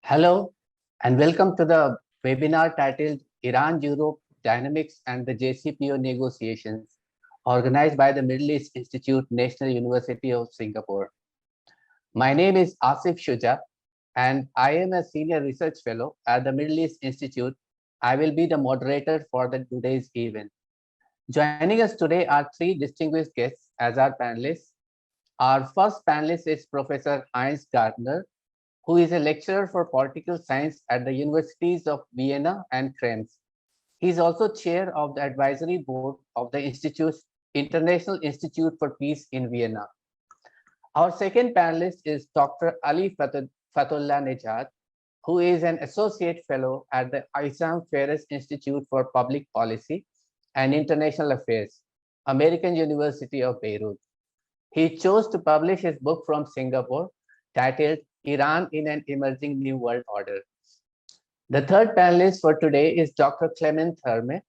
Hello, and welcome to the webinar titled Iran-Europe Dynamics and the JCPOA Negotiations, organized by the Middle East Institute, National University of Singapore. My name is Asif Shuja, and I am a Senior Research Fellow at the Middle East Institute. I will be the moderator for today's event. Joining us today are three distinguished guests as our panelists. Our first panelist is Professor Heinz Gardner, who is a lecturer for political science at the Universities of Vienna and Krems. He is also chair of the advisory board of the Institute's International Institute for Peace in Vienna. Our second panelist is Dr. Ali Fatullah Nejad, who is an associate fellow at the Isam Ferris Institute for Public Policy and International Affairs, American University of Beirut. He chose to publish his book from Singapore titled Iran in an Emerging New World Order. The third panelist for today is Dr. Clement Therme,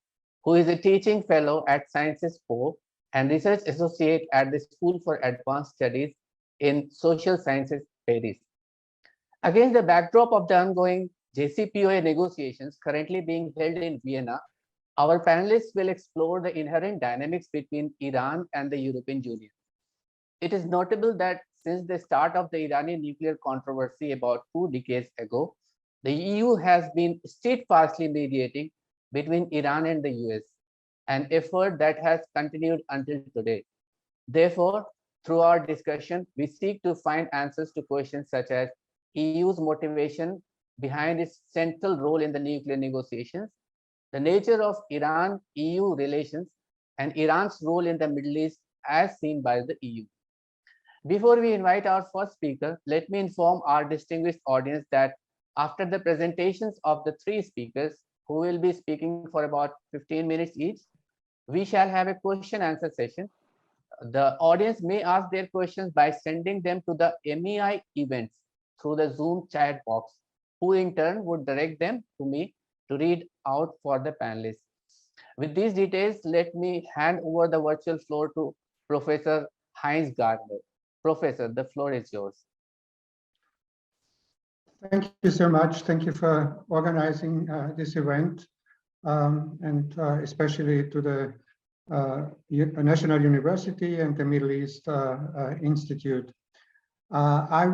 who is a teaching fellow at Sciences Po and research associate at the School for Advanced Studies in Social Sciences, Paris. Against the backdrop of the ongoing JCPOA negotiations currently being held in Vienna, our panelists will explore the inherent dynamics between Iran and the European Union. It is notable that since the start of the Iranian nuclear controversy about 2 decades ago, the EU has been steadfastly mediating between Iran and the US, an effort that has continued until today. Therefore, through our discussion, we seek to find answers to questions such as EU's motivation behind its central role in the nuclear negotiations, the nature of Iran-EU relations, and Iran's role in the Middle East as seen by the EU. Before we invite our first speaker, let me inform our distinguished audience that after the presentations of the three speakers, who will be speaking for about 15 minutes each, we shall have a question-answer session. The audience may ask their questions by sending them to the MEI events through the Zoom chat box, who in turn would direct them to me to read out for the panelists. With these details, let me hand over the virtual floor to Professor Heinz Gardner. Professor, the floor is yours. Thank you so much. Thank you for organizing this event, and especially to the National University and the Middle East Institute. I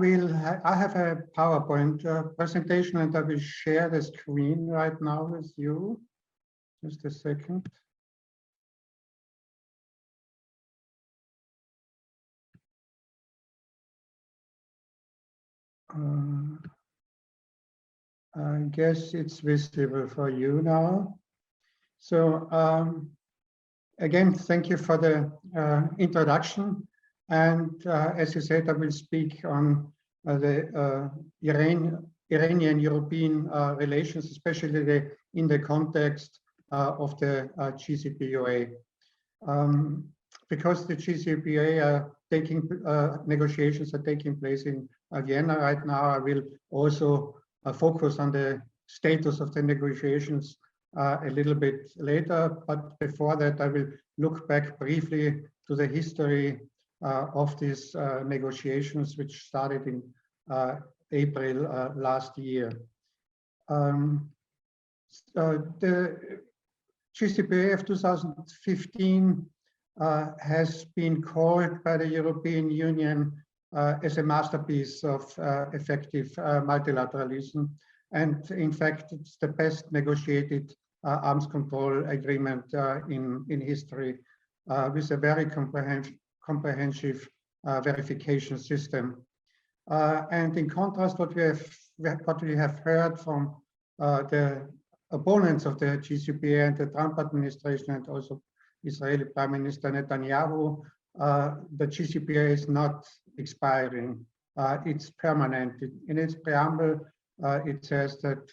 have a PowerPoint presentation, and I will share the screen right now with you. Just a second. I guess it's visible for you now. So again, thank you for the introduction. And as you said, I will speak on the Iranian-European relations, especially in the context of the JCPOA. Because the JCPOA negotiations are taking place in Vienna right now, I will also focus on the status of the negotiations a little bit later. But before that, I will look back briefly to the history of these negotiations, which started in April last year. The JCPOA of 2015 has been called by the European Union as a masterpiece of effective multilateralism. And in fact, it's the best negotiated arms control agreement in history, with a very comprehensive verification system. And in contrast, what we have heard from the opponents of the JCPOA and the Trump administration, and also Israeli Prime Minister Netanyahu, the JCPOA is not expiring. It's permanent. In its preamble, it says that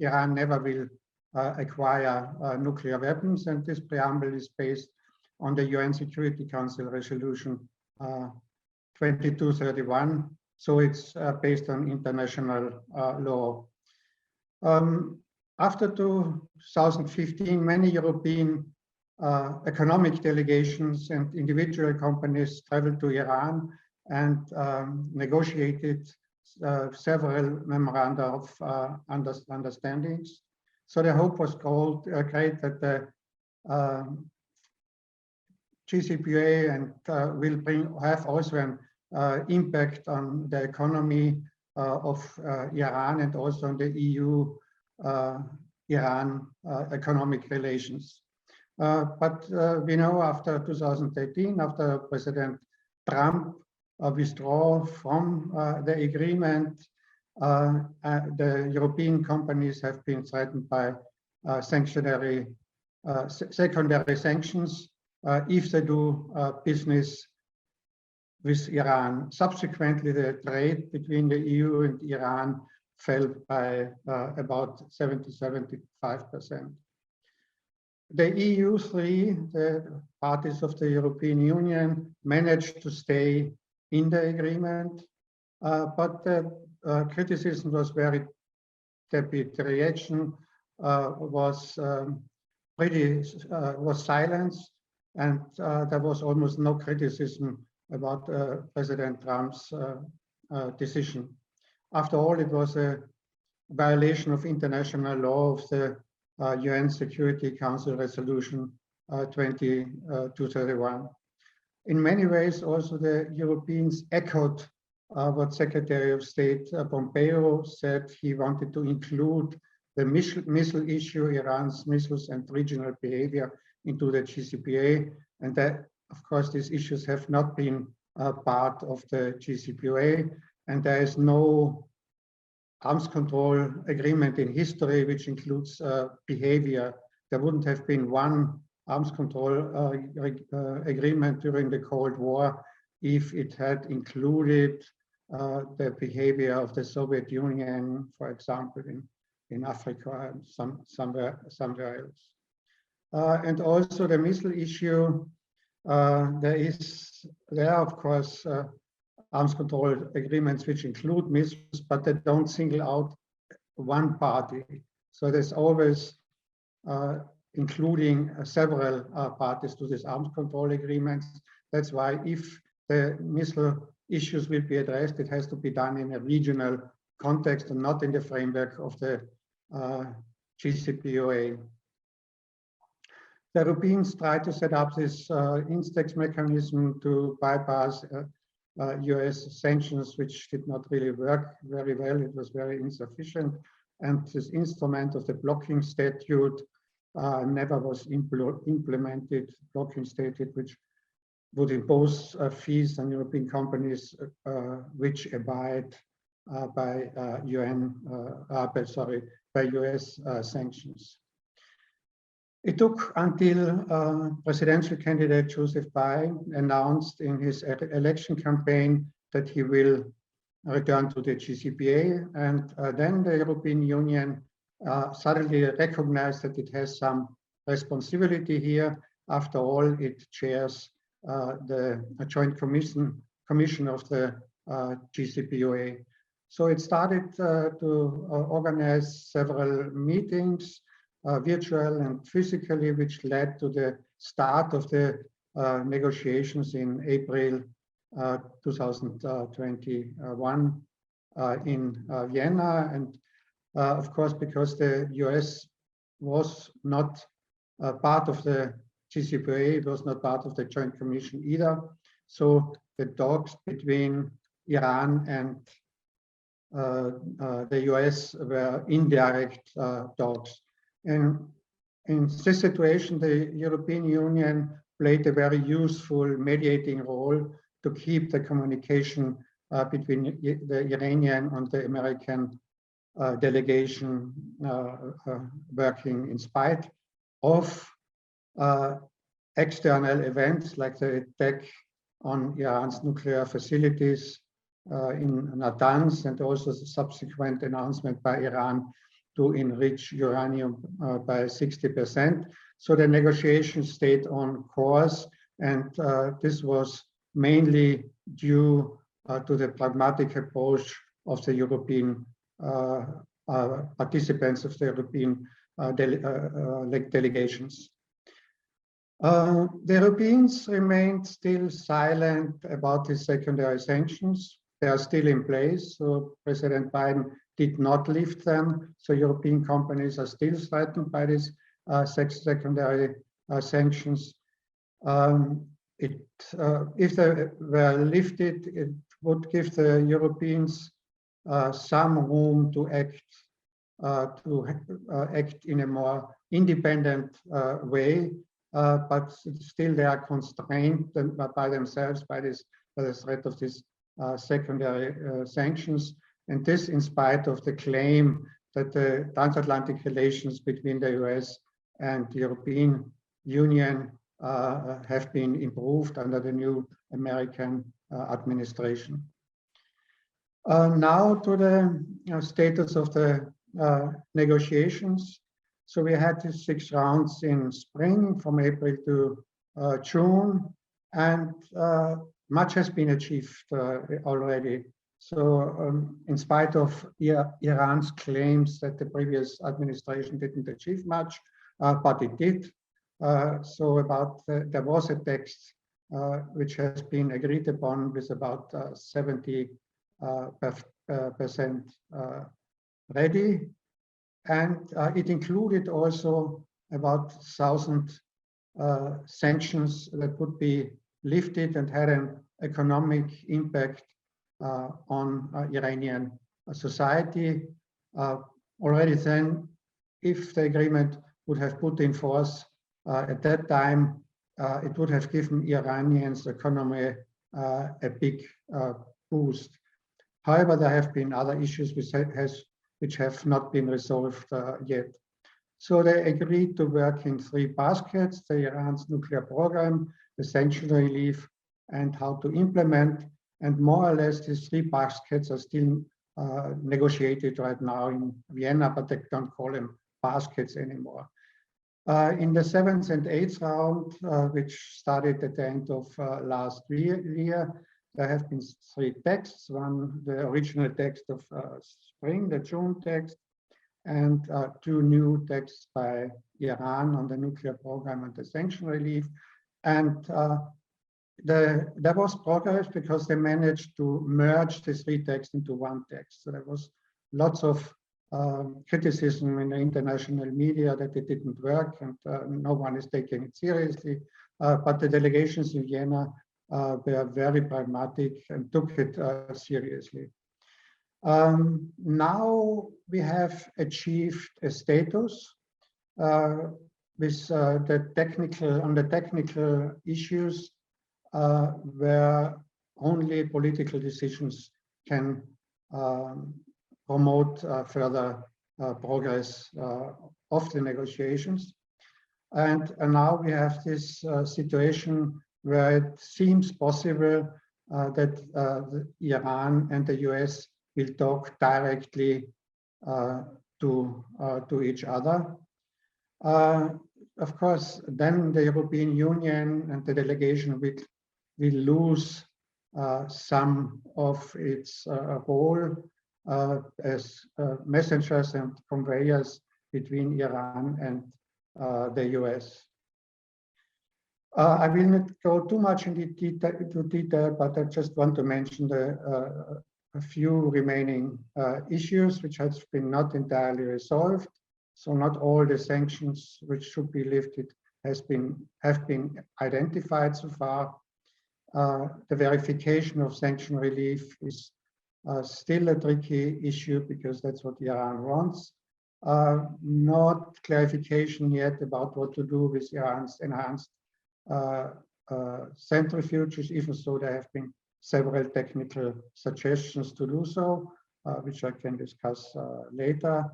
Iran never will acquire nuclear weapons, and this preamble is based on the UN Security Council Resolution 2231. So it's based on international law. After 2015, many European economic delegations and individual companies traveled to Iran and negotiated several memoranda of understandings. So the hope was great that the JCPOA and will have also an impact on the economy of Iran and also on the EU-Iran economic relations. But we know after 2018, after President Trump withdrew from the agreement, the European companies have been threatened by secondary sanctions if they do business with Iran. Subsequently, the trade between the EU and Iran fell by about 70–75%. The EU3, the parties of the European Union, managed to stay in the agreement, but the criticism was very tepid. The reaction was silence, and there was almost no criticism about President Trump's decision. After all, it was a violation of international law of the UN Security Council Resolution 2231. In many ways, also the Europeans echoed what Secretary of State Pompeo said. He wanted to include the missile issue, Iran's missiles and regional behavior, into the JCPOA, and that, of course, these issues have not been part of the JCPOA, and there is no arms control agreement in history which includes behavior. There wouldn't have been one arms control agreement during the Cold War if it had included the behavior of the Soviet Union, for example, in Africa and somewhere else. And also the missile issue, there are, of course, arms control agreements which include missiles, but they don't single out one party. So there's always including several parties to these arms control agreements. That's why if the missile issues will be addressed, it has to be done in a regional context and not in the framework of the JCPOA. The Europeans tried to set up this instex mechanism to bypass US sanctions, which did not really work very well. It was very insufficient. And this instrument of the blocking statute never was implemented. Blocking statute, which would impose fees on European companies which abide by US sanctions. It took until presidential candidate Joseph Biden announced in his election campaign that he will return to the JCPOA, and then the European Union suddenly recognized that it has some responsibility here. After all, it chairs the Joint Commission of the JCPOA. So it started to organize several meetings, virtual and physically, which led to the start of the negotiations in April 2021 in Vienna. And of course, because the US was not part of the JCPOA, it was not part of the Joint Commission either. So the talks between Iran and the US were indirect talks. And in this situation, the European Union played a very useful mediating role to keep the communication between the Iranian and the American delegation working in spite of external events like the attack on Iran's nuclear facilities in Natanz, and also the subsequent announcement by Iran to enrich uranium by 60%. So the negotiations stayed on course, and this was mainly due to the pragmatic approach of the European participants of the European delegations. The Europeans remained still silent about the secondary sanctions. they are still in place. So President Biden did not lift them. So European companies are still threatened by these secondary sanctions. If they were lifted, it would give the Europeans some room to act in a more independent way, but still they are constrained by themselves by the threat of these secondary sanctions, and this in spite of the claim that the transatlantic relations between the US and the European Union have been improved under the new American administration. Now to the status of the negotiations. So we had these 6 rounds in spring from April to June, and much has been achieved already. So in spite of Iran's claims that the previous administration didn't achieve much, but it did. So there was a text which has been agreed upon with about 70% ready, and it included also about 1,000 sanctions that would be lifted and had an economic impact on Iranian society. Already then, if the agreement would have put in force at that time, it would have given Iranians' economy a big boost. However, there have been other issues which have not been resolved yet. So they agreed to work in 3 baskets: the Iran's nuclear program, the sanction relief, and how to implement. And more or less, these 3 baskets are still negotiated right now in Vienna, but they don't call them baskets anymore. In the 7th and 8th round, which started at the end of last year, there have been 3 texts. One, the original text of spring, the June text, and 2 new texts by Iran on the nuclear program and the sanction relief. And there was progress because they managed to merge the 3 texts into 1 text. So there was lots of criticism in the international media that it didn't work, and no one is taking it seriously. But the delegations in Vienna were very pragmatic and took it seriously. Now we have achieved a status with the technical issues where only political decisions can promote further progress of the negotiations. And now we have this situation where it seems possible that Iran and the US will talk directly to each other. Of course, then the European Union and the delegation will lose some of its role as messengers and conveyors between Iran and the US. I will not go too much into detail, but I just want to mention a few remaining issues which have been not entirely resolved. So not all the sanctions which should be lifted have been identified so far. The verification of sanction relief is still a tricky issue because that's what Iran wants. Not clarification yet about what to do with Iran's enhanced centrifuges, even though there have been several technical suggestions to do so, which I can discuss later.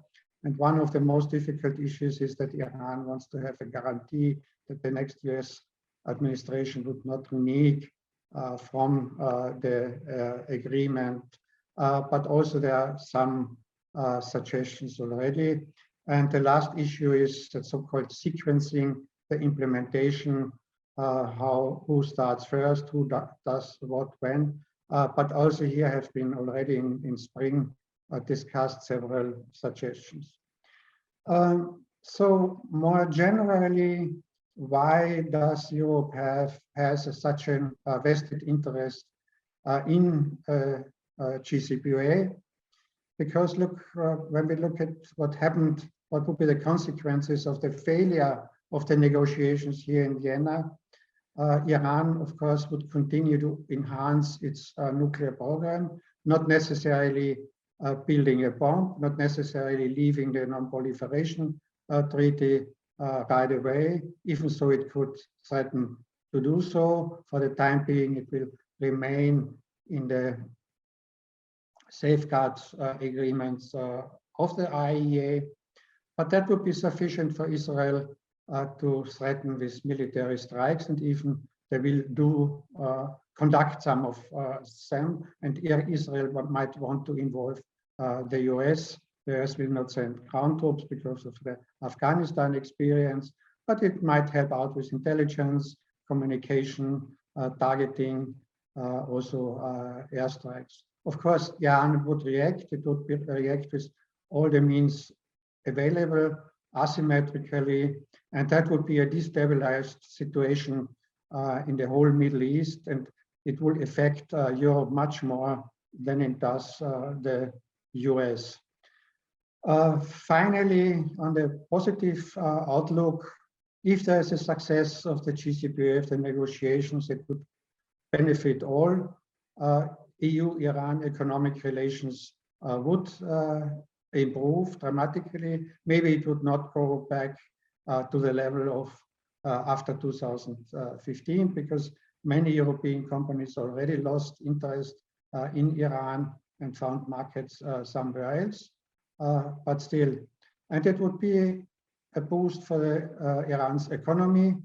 And one of the most difficult issues is that Iran wants to have a guarantee that the next US administration would not renege from the agreement. But also there are some suggestions already. And the last issue is the so-called sequencing, the implementation, who starts first, who does what, when. But also here have been already in spring discussed several suggestions. So more generally, why does Europe has such a vested interest in JCPOA. Because look, when we look at what happened, what would be the consequences of the failure of the negotiations here in Vienna, Iran, of course, would continue to enhance its nuclear program, not necessarily building a bomb, not necessarily leaving the non-proliferation treaty right away, even so it could threaten to do so. For the time being, it will remain in the safeguards agreements of the IAEA, but that would be sufficient for Israel to threaten with military strikes, and even they will conduct some of them, and Israel might want to involve the US. The US will not send ground troops because of the Afghanistan experience, but it might help out with intelligence, communication, targeting, also airstrikes. Of course, Iran would react. It would react with all the means available, asymmetrically, and that would be a destabilized situation in the whole Middle East, and it will affect Europe much more than it does the US. Finally, on the positive outlook, if there is a success of the JCPOA, the negotiations, it would benefit all. EU-Iran economic relations would improve dramatically. Maybe it would not go back to the level of after 2015, because many European companies already lost interest in Iran and found markets somewhere else, but still. And it would be a boost for Iran's economy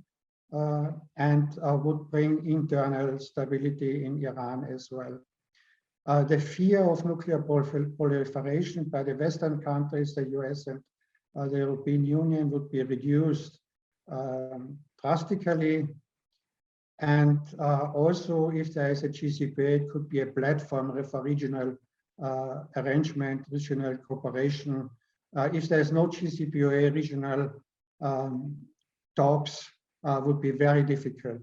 and would bring internal stability in Iran as well. The fear of nuclear proliferation by the Western countries, the US and the European Union, would be reduced drastically. And also, if there is a JCPOA, it could be a platform for regional arrangement, regional cooperation. If there is no JCPOA, regional talks would be very difficult,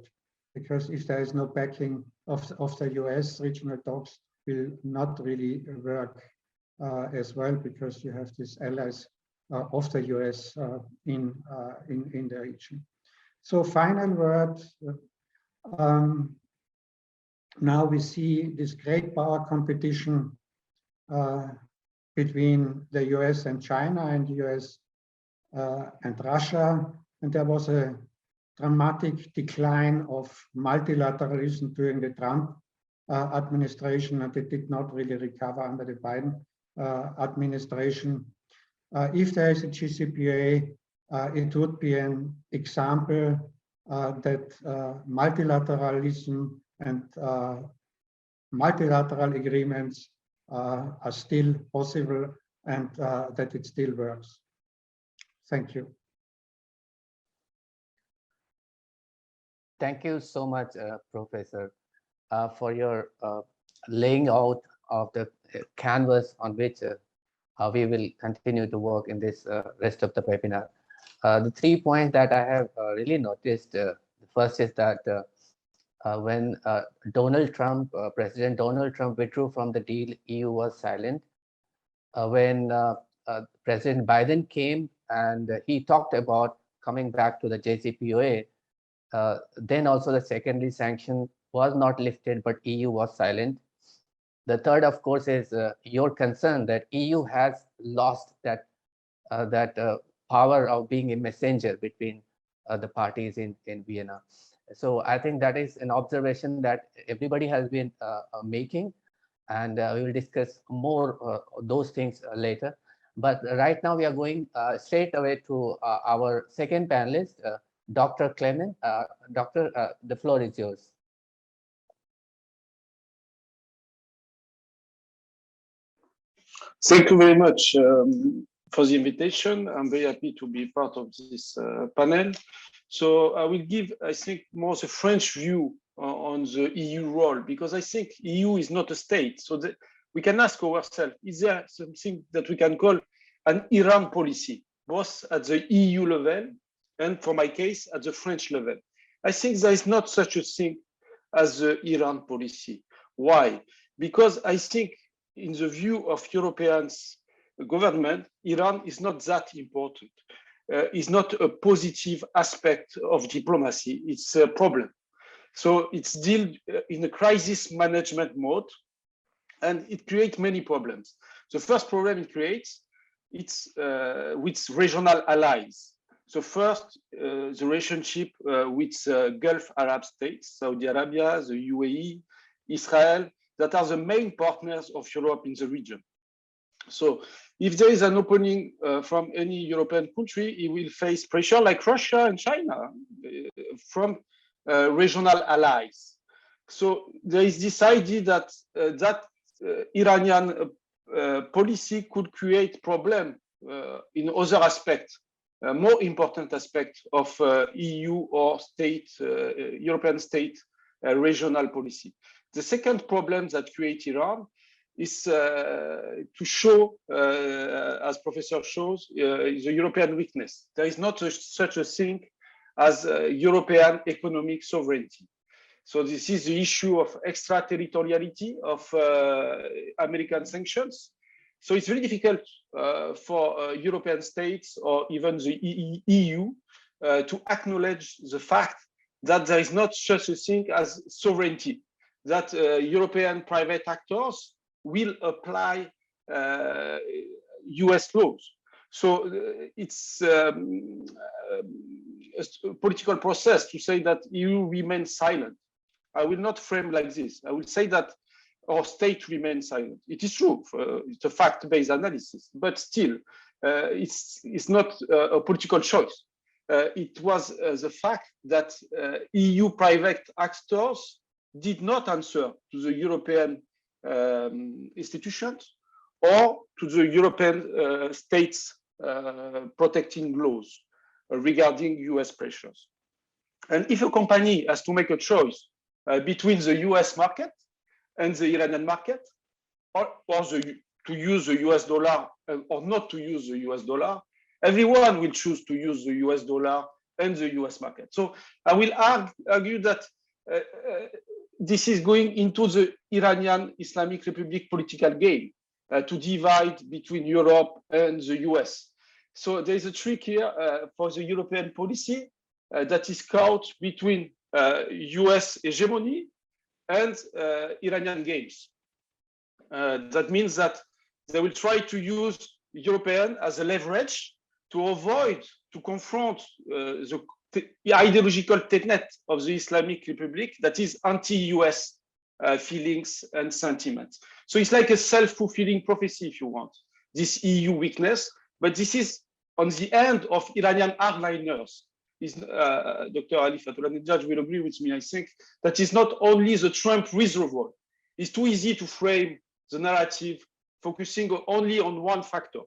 because if there is no backing of the US, regional talks will not really work as well, because you have these allies of the US in the region. So final word, now we see this great power competition between the US and China, and US and Russia, and there was a dramatic decline of multilateralism during the Trump administration, and it did not really recover under the Biden administration. If there is a JCPOA, it would be an example that multilateralism and multilateral agreements are still possible, and that it still works. Thank you. Thank you so much, Professor, for your laying out of the canvas on which we will continue to work in this rest of the webinar. The 3 points that I have really noticed, the first is that when President Donald Trump withdrew from the deal, EU was silent. When President Biden came and he talked about coming back to the JCPOA, then also the secondary sanction was not lifted, but EU was silent. The third, of course, is your concern that EU has lost that power of being a messenger between the parties in Vienna. So I think that is an observation that everybody has been making, and we will discuss more those things later. But right now we are going straight away to our second panelist, Dr. Clement. Doctor, the floor is yours. Thank you very much for the invitation. I'm very happy to be part of this panel. So I will give, I think, more the French view on the EU role, because I think EU is not a state. So we can ask ourselves, is there something that we can call an Iran policy, both at the EU level and, for my case, at the French level? I think there is not such a thing as the Iran policy. Why? Because I think in the view of Europeans government, Iran is not that important. It's not a positive aspect of diplomacy, it's a problem. So it's still in a crisis management mode, and it creates many problems. The first problem it creates, it's with regional allies. So first, the relationship with Gulf Arab states, Saudi Arabia, the UAE, Israel, that are the main partners of Europe in the region. So if there is an opening from any European country, it will face pressure like Russia and China from regional allies. So there is this idea that Iranian policy could create problem in other aspects, more important aspect of EU or state, European state regional policy. The second problem that creates Iran is to show, as Professor shows, the European weakness. There is not such a thing as European economic sovereignty. So this is the issue of extraterritoriality of American sanctions. So it's very difficult for European states or even the EU to acknowledge the fact that there is not such a thing as sovereignty, that European private actors will apply US laws. So it's a political process to say that EU remains silent. I will not frame like this. I will say that our state remains silent. It is true, it's a fact-based analysis, but still, it's not a political choice. It was the fact that EU private actors did not answer to the European institutions or to the European states protecting laws regarding US pressures. And if a company has to make a choice between the US market and the Iranian market, or to use the US dollar or not to use the US dollar, everyone will choose to use the US dollar and the US market. So I will argue that this is going into the Iranian Islamic Republic political game to divide between Europe and the US. So there is a trick here for the European policy that is caught between US hegemony and Iranian games. That means that they will try to use European as a leverage to avoid, to confront the ideological tenet of the Islamic Republic, that is anti-US feelings and sentiments. So it's like a self-fulfilling prophecy, if you want, this EU weakness, but this is on the end of Iranian hardliners. Dr. Ali Fatullah will agree with me, I think, that is not only the Trump reservoir. It's too easy to frame the narrative focusing only on one factor.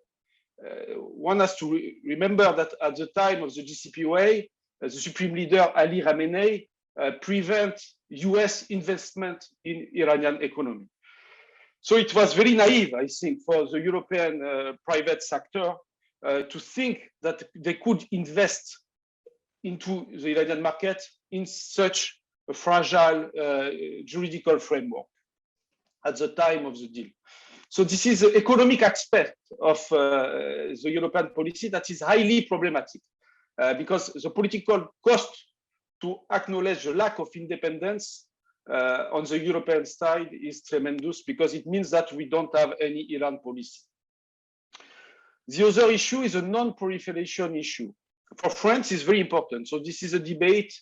One has to remember that at the time of the JCPOA, the Supreme Leader Ali Khamenei prevent US investment in Iranian economy. So it was very naive, I think, for the European private sector to think that they could invest into the Iranian market in such a fragile juridical framework at the time of the deal. So this is the economic aspect of the European policy that is highly problematic because the political cost to acknowledge the lack of independence on the European side is tremendous because it means that we don't have any Iran policy. The other issue is a non-proliferation issue. For France, it's very important. So this is a debate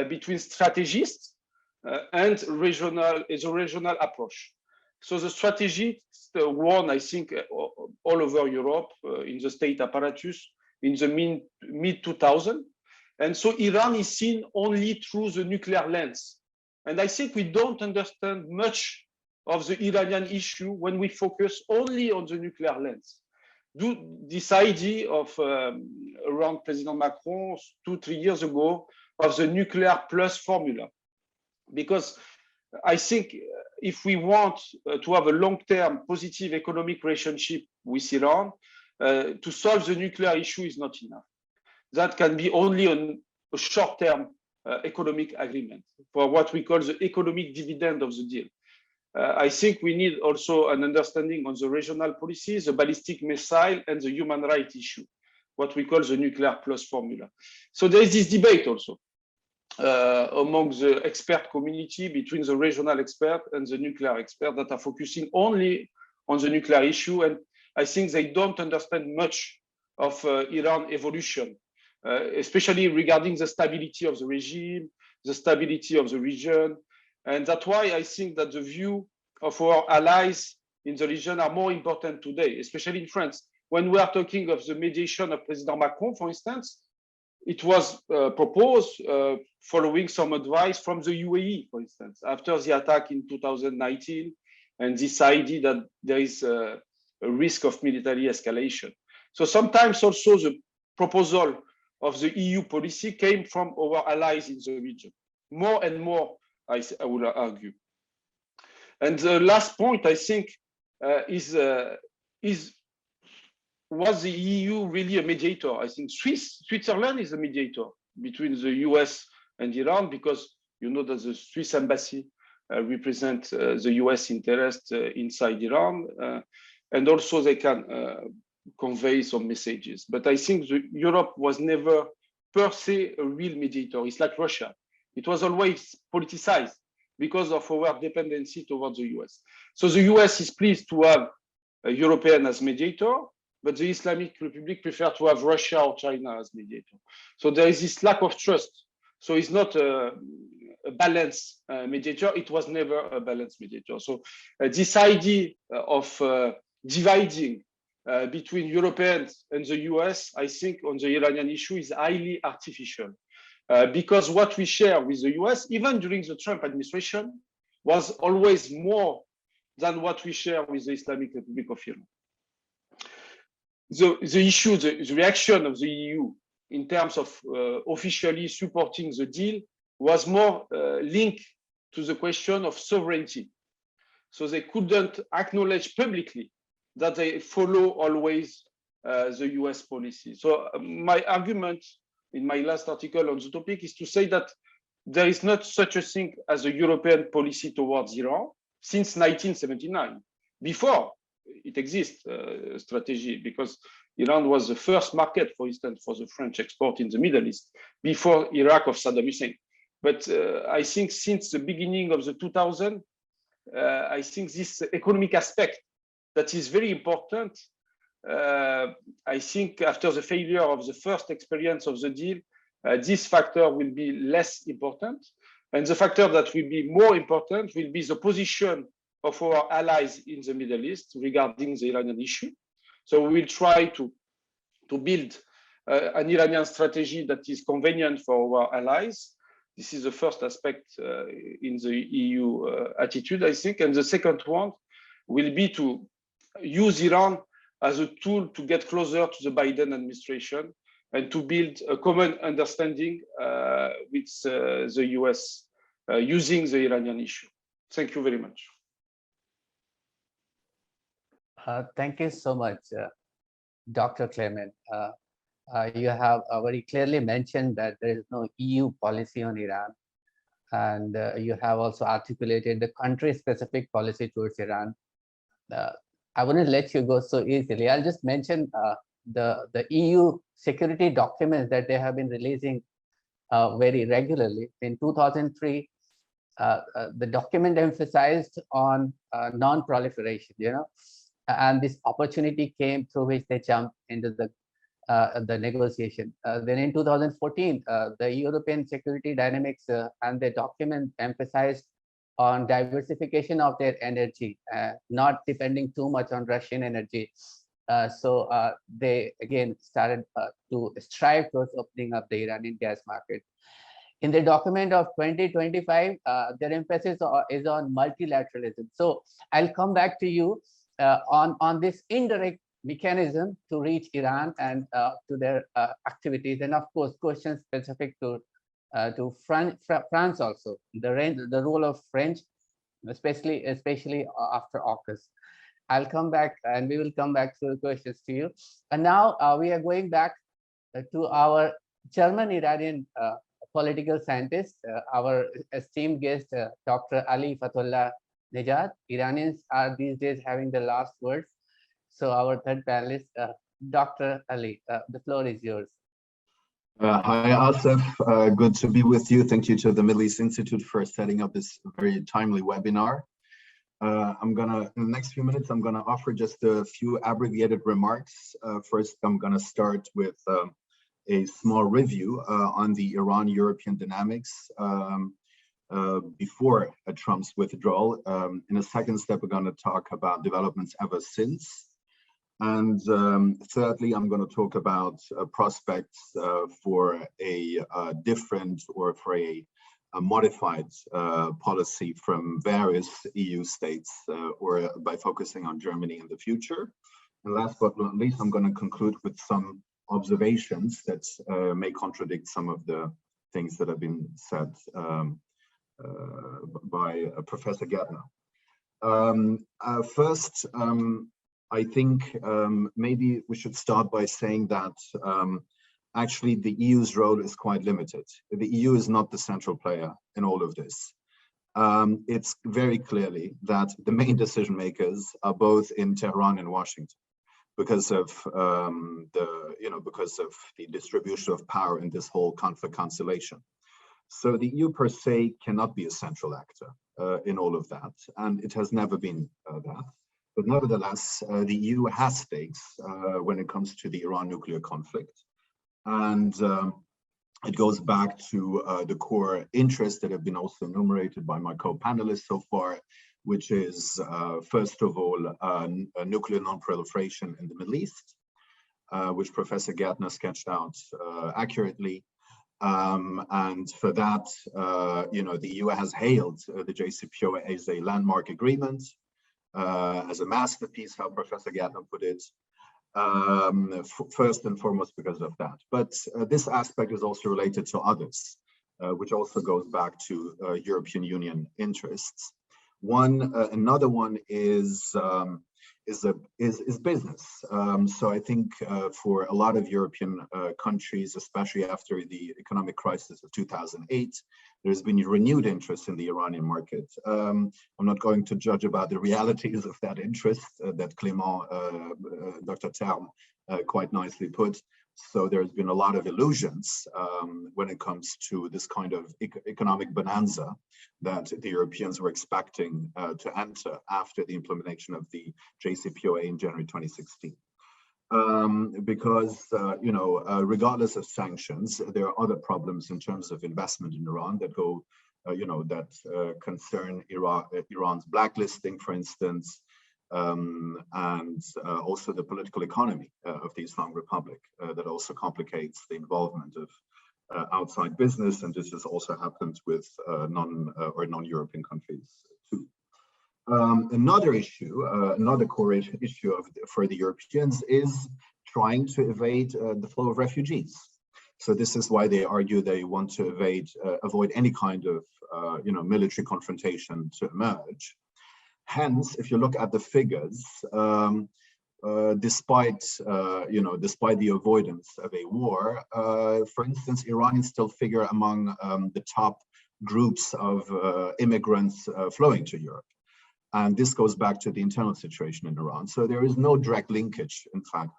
between strategists and a regional approach. So the strategists won, I think, all over Europe in the state apparatus in the mid-2000s. And so Iran is seen only through the nuclear lens. And I think we don't understand much of the Iranian issue when we focus only on the nuclear lens. This idea of around President Macron 2-3 years ago of the nuclear plus formula, because I think if we want to have a long-term positive economic relationship with Iran, to solve the nuclear issue is not enough. That can be only on a short-term economic agreement for what we call the economic dividend of the deal. I think we need also an understanding on the regional policies, the ballistic missile, and the human rights issue, what we call the nuclear plus formula. So there is this debate also among the expert community between the regional expert and the nuclear expert that are focusing only on the nuclear issue. And I think they don't understand much of Iran evolution, especially regarding the stability of the regime, the stability of the region. And that's why I think that the view of our allies in the region are more important today, especially in France. When we are talking of the mediation of President Macron, for instance, it was proposed following some advice from the UAE, for instance, after the attack in 2019, and this idea that there is a risk of military escalation. So sometimes also the proposal of the EU policy came from our allies in the region, more and more, I would argue. And the last point, I think, was the EU really a mediator? I think Switzerland is a mediator between the US and Iran, because you know that the Swiss embassy represents the US interest inside Iran, and also they can convey some messages. But I think Europe was never per se a real mediator. It's like Russia. It was always politicized because of our dependency towards the US. So the US is pleased to have a European as mediator, but the Islamic Republic prefer to have Russia or China as mediator. So there is this lack of trust. So it's not a balanced mediator. It was never a balanced mediator. So this idea of dividing between Europeans and the US, I think on the Iranian issue is highly artificial. Because what we share with the US, even during the Trump administration, was always more than what we share with the Islamic Republic of Iran. The issue, the reaction of the EU in terms of officially supporting the deal was more linked to the question of sovereignty. So they couldn't acknowledge publicly that they follow always the US policy. So my argument in my last article on the topic is to say that there is not such a thing as a European policy towards Iran since 1979. Before it exists a strategy, because Iran was the first market, for instance, for the French export in the Middle East before Iraq of Saddam Hussein. But I think since the beginning of the 2000s, I think this economic aspect that is very important. I think after the failure of the first experience of the deal, this factor will be less important. And the factor that will be more important will be the position of our allies in the Middle East regarding the Iranian issue. So we will try to build an Iranian strategy that is convenient for our allies. This is the first aspect in the EU attitude, I think. And the second one will be to use Iran as a tool to get closer to the Biden administration and to build a common understanding with the US using the Iranian issue. Thank you very much. Thank you so much, Dr. Clement. You have very clearly mentioned that there is no EU policy on Iran, and you have also articulated the country-specific policy towards Iran. I wouldn't let you go so easily. I'll just mention the EU security documents that they have been releasing very regularly. In 2003, the document emphasized on non-proliferation, and this opportunity came through which they jumped into the negotiation. Then in 2014, the European security dynamics and the document emphasized on diversification of their energy, not depending too much on Russian energy. So they again started to strive towards opening up the Iranian gas market. In the document of 2025, their emphasis is on multilateralism. So I'll come back to you on this indirect mechanism to reach Iran and to their activities, and of course questions specific to France also, the role of French, especially after AUKUS. I'll come back, and we will come back to the questions to you. And now we are going back to our German Iranian political scientist, our esteemed guest, Dr. Ali Fatullah Nejat, Iranians are these days having the last words. So our third panelist, Dr. Ali, the floor is yours. Hi, Asif. Good to be with you. Thank you to the Middle East Institute for setting up this very timely webinar. In the next few minutes, I'm gonna offer just a few abbreviated remarks. First, I'm gonna start with a small review on the Iran-European dynamics before Trump's withdrawal. In a second step, we're gonna talk about developments ever since. And thirdly, I'm going to talk about prospects for a different or for a modified policy from various EU states or by focusing on Germany in the future. And last but not least, I'm going to conclude with some observations that may contradict some of the things that have been said by Professor Gärtner. First, I think maybe we should start by saying that actually the EU's role is quite limited. The EU is not the central player in all of this. It's very clearly that the main decision makers are both in Tehran and Washington because of because of the distribution of power in this whole conflict constellation. So the EU per se cannot be a central actor in all of that, and it has never been that. But nevertheless, the EU has stakes when it comes to the Iran nuclear conflict. And it goes back to the core interests that have been also enumerated by my co-panelists so far, which is, first of all, nuclear non-proliferation in the Middle East, which Professor Gärtner sketched out accurately. And for that, the EU has hailed the JCPOA as a landmark agreement, as a masterpiece, how Professor Gärtner put it, first and foremost because of that. But this aspect is also related to others, which also goes back to European Union interests. Another one is business. So I think for a lot of European countries, especially after the economic crisis of 2008, there's been renewed interest in the Iranian market. I'm not going to judge about the realities of that interest that Clément, Dr. Term, quite nicely put. So there's been a lot of illusions when it comes to this kind of economic bonanza that the Europeans were expecting to enter after the implementation of the JCPOA in January 2016. Because, regardless of sanctions, there are other problems in terms of investment in Iran that go, concern Iran's blacklisting, for instance, and also the political economy of the Islamic Republic that also complicates the involvement of outside business, and this has also happened with non-European countries too. Another issue, another core issue for the Europeans is trying to evade the flow of refugees. So this is why they argue they want to avoid any kind of military confrontation to emerge. Hence, if you look at the figures, despite the avoidance of a war, for instance, Iranians still figure among the top groups of immigrants flowing to Europe. And this goes back to the internal situation in Iran. So there is no direct linkage, in fact,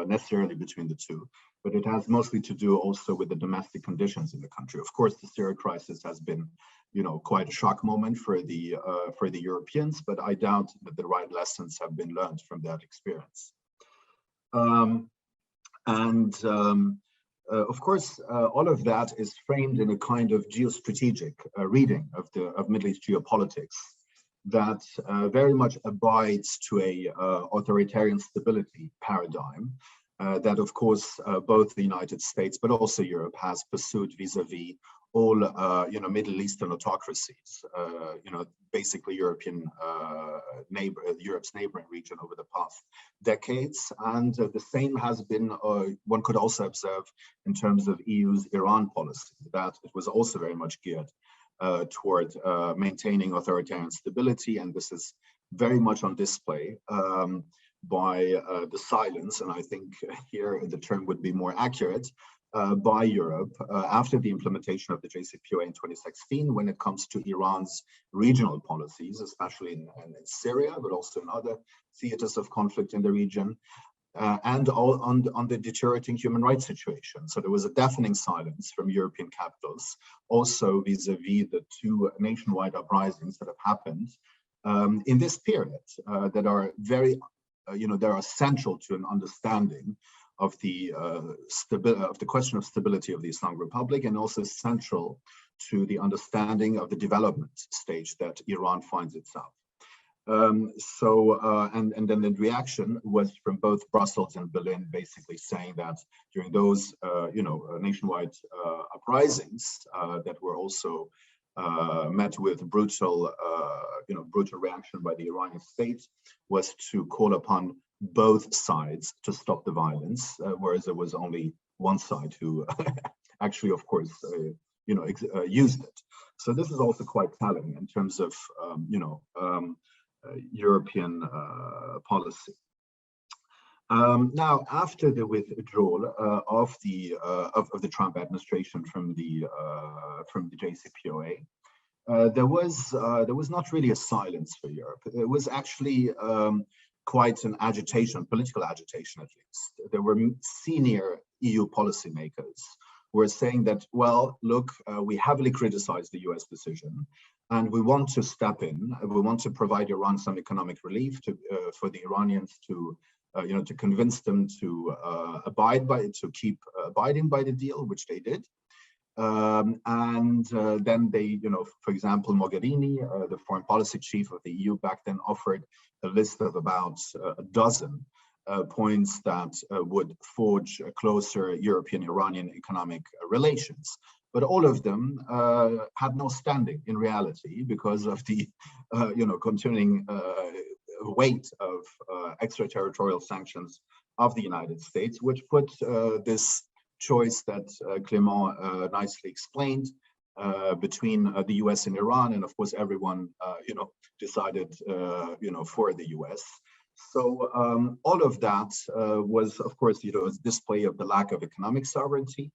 necessarily between the two, but it has mostly to do also with the domestic conditions in the country. Of course, the Syria crisis has been, quite a shock moment for the Europeans, but I doubt that the right lessons have been learned from that experience. Of course, all of that is framed in a kind of geostrategic reading of Middle East geopolitics that very much abides to a authoritarian stability paradigm that, of course, both the United States but also Europe has pursued vis-a-vis all Middle Eastern autocracies. Basically Europe's neighboring region over the past decades, and the same has been one could also observe in terms of EU's Iran policy, that it was also very much geared toward maintaining authoritarian stability, and this is very much on display by the silence, and I think here the term would be more accurate, by Europe after the implementation of the JCPOA in 2016 when it comes to Iran's regional policies, especially in Syria, but also in other theaters of conflict in the region, and all on the deteriorating human rights situation. So there was a deafening silence from European capitals, also vis-a-vis the two nationwide uprisings that have happened in this period that are very, that are central to an understanding of the question of stability of the Islamic Republic, and also central to the understanding of the development stage that Iran finds itself. And then the reaction was from both Brussels and Berlin, basically saying that during those nationwide uprisings that were also met with brutal reaction by the Iranian state, was to call upon both sides to stop the violence, whereas there was only one side who actually, of course, used it. So this is also quite telling in terms of, European policy. Now, after the withdrawal of the Trump administration from the JCPOA, there was not really a silence for Europe. It was actually quite an agitation, political agitation at least. There were senior EU policymakers who were saying that, well, look, we heavily criticized the US decision, and we want to step in. We want to provide Iran some economic relief for the Iranians to convince them to keep abiding by the deal, which they did. Then they, for example, Mogherini, the foreign policy chief of the EU back then, offered a list of about a dozen points that would forge closer European-Iranian economic relations. But all of them had no standing in reality because of the, continuing weight of extraterritorial sanctions of the United States, which put this choice that Clément nicely explained between the US and Iran, and of course everyone decided for the US. So all of that was, of course, a display of the lack of economic sovereignty.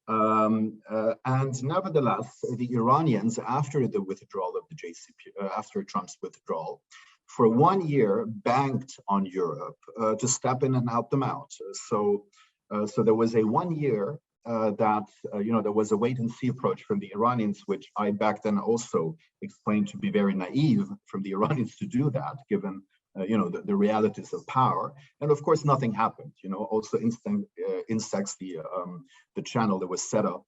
And nevertheless, the Iranians, after the withdrawal of the JCPOA, after Trump's withdrawal, for 1 year banked on Europe to step in and help them out. So there was a 1 year that there was a wait and see approach from the Iranians, which I back then also explained to be very naive from the Iranians to do that, given the realities of power. And of course, nothing happened. Also Instex, the channel that was set up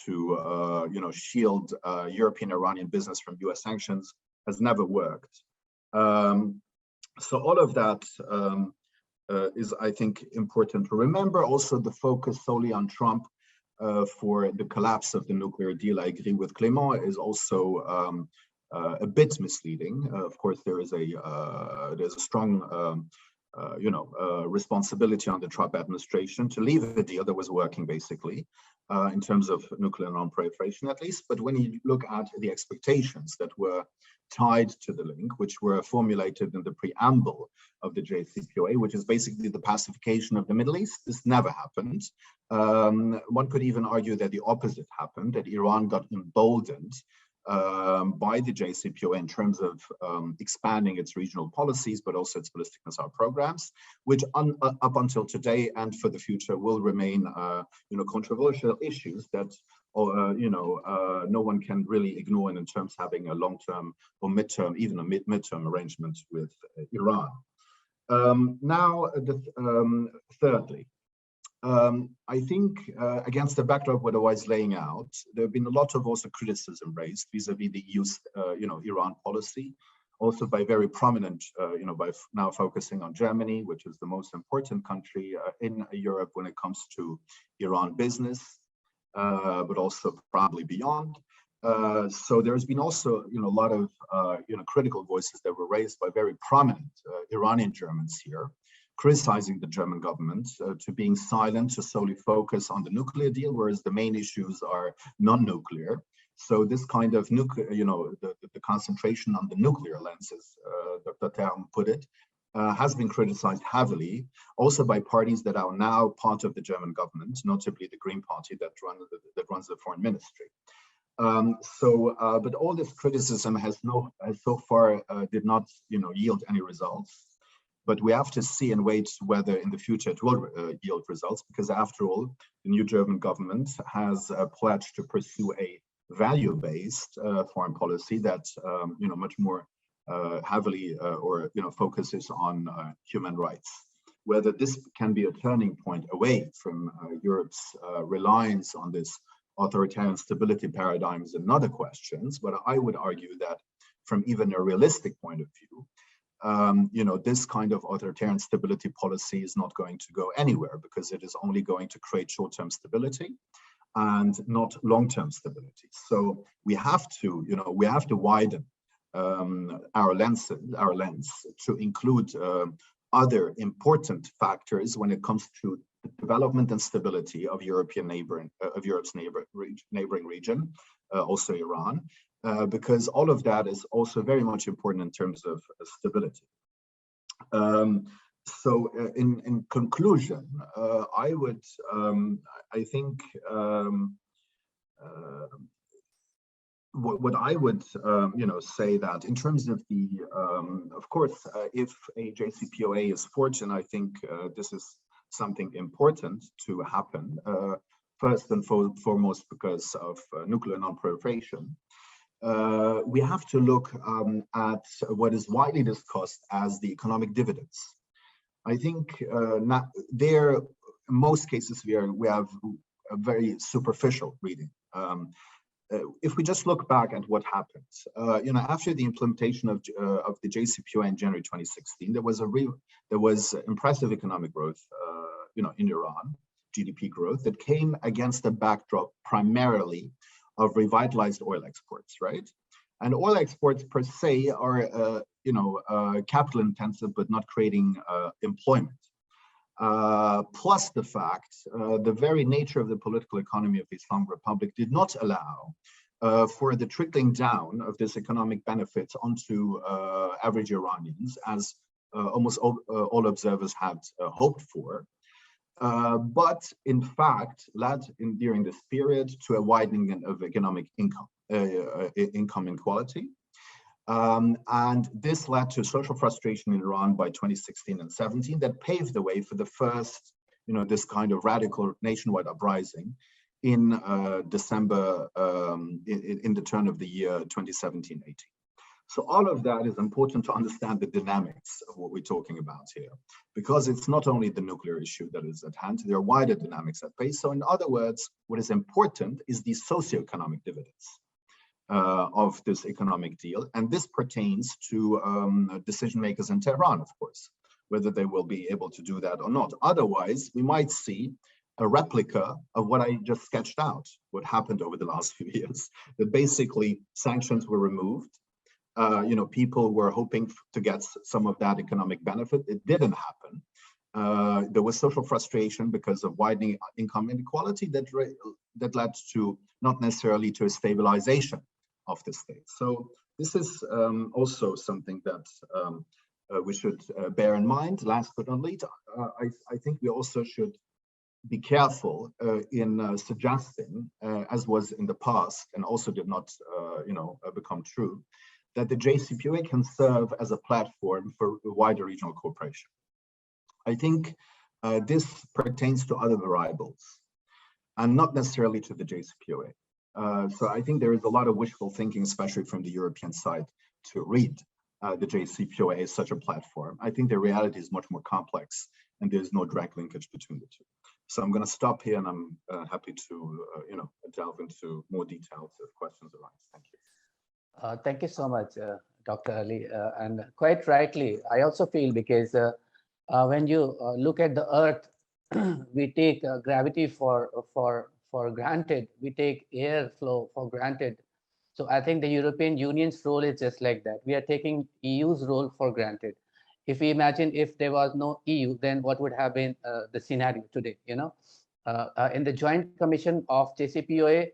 to shield European Iranian business from US sanctions, has never worked. So all of that is, I think, important to remember. Also, the focus solely on Trump for the collapse of the nuclear deal, I agree with Clément, is also a bit misleading. Of course, there's a strong responsibility on the Trump administration to leave a deal that was working, basically, in terms of nuclear non-proliferation at least. But when you look at the expectations that were tied to the link, which were formulated in the preamble of the JCPOA, which is basically the pacification of the Middle East, this never happened. One could even argue that the opposite happened, that Iran got emboldened by the JCPOA in terms of expanding its regional policies, but also its ballistic missile programs, which up until today and for the future will remain, controversial issues that, no one can really ignore in terms of having a long-term or midterm, even a midterm arrangement with Iran. Thirdly, I think against the backdrop what I was laying out, there have been a lot of also criticism raised vis-a-vis the EU's, Iran policy, also by very prominent, by now focusing on Germany, which is the most important country in Europe when it comes to Iran business, but also probably beyond. So there's been also, a lot of, critical voices that were raised by very prominent Iranian Germans here, criticizing the German government to being silent, to solely focus on the nuclear deal, whereas the main issues are non-nuclear. So this kind of nuclear, the concentration on the nuclear lens, as Dr. Term put it, has been criticized heavily, also by parties that are now part of the German government, notably the Green Party that runs the foreign ministry. But all this criticism has so far did not, yield any results. But we have to see and wait whether in the future it will yield results, because after all, the new German government has pledged to pursue a value-based foreign policy that, much more heavily focuses on human rights. Whether this can be a turning point away from Europe's reliance on this authoritarian stability paradigm is another question. But I would argue that from even a realistic point of view, this kind of authoritarian stability policy is not going to go anywhere, because it is only going to create short-term stability and not long-term stability. So we have to, widen our lens to include other important factors when it comes to the development and stability of Europe's neighboring region, also Iran, because all of that is also very much important in terms of stability. So in conclusion, what I would say that in terms of the of course, if a JCPOA is forged, and I think this is something important to happen, first and foremost because of nuclear non-proliferation, we have to look at what is widely discussed as the economic dividends. I think in most cases we have a very superficial reading. If we just look back at what happened, after the implementation of the JCPOA in January 2016, there was impressive economic growth, in Iran, GDP growth that came against a backdrop primarily of revitalized oil exports, right? And oil exports per se are, capital intensive, but not creating employment. Plus the fact, the very nature of the political economy of the Islamic Republic did not allow for the trickling down of this economic benefits onto average Iranians, as almost all observers had hoped for. But in fact led during this period to a widening of economic income inequality. And this led to social frustration in Iran by 2016 and 17 that paved the way for the first, this kind of radical nationwide uprising in December, in the turn of the year 2017-18. So all of that is important to understand the dynamics of what we're talking about here, because it's not only the nuclear issue that is at hand, there are wider dynamics at play. So in other words, what is important is the socioeconomic dividends of this economic deal. And this pertains to decision makers in Tehran, of course, whether they will be able to do that or not. Otherwise, we might see a replica of what I just sketched out, what happened over the last few years, that basically sanctions were removed. People were hoping to get some of that economic benefit. It didn't happen. There was social frustration because of widening income inequality that led to not necessarily to a stabilization of the state. So this is also something that we should bear in mind. Last but not least, I think we also should be careful in suggesting, as was in the past and also did not become true, that the JCPOA can serve as a platform for wider regional cooperation. I think this pertains to other variables and not necessarily to the JCPOA. So I think there is a lot of wishful thinking, especially from the European side, to read the JCPOA as such a platform. I think the reality is much more complex and there's no direct linkage between the two. So I'm going to stop here, and I'm happy to delve into more details if questions arise. Thank you. Thank you so much, Dr. Ali. And quite rightly, I also feel, because when you look at the Earth, we take gravity for granted. We take airflow for granted. So I think the European Union's role is just like that. We are taking EU's role for granted. If we imagine if there was no EU, then what would have been the scenario today? In the Joint Commission of JCPOA,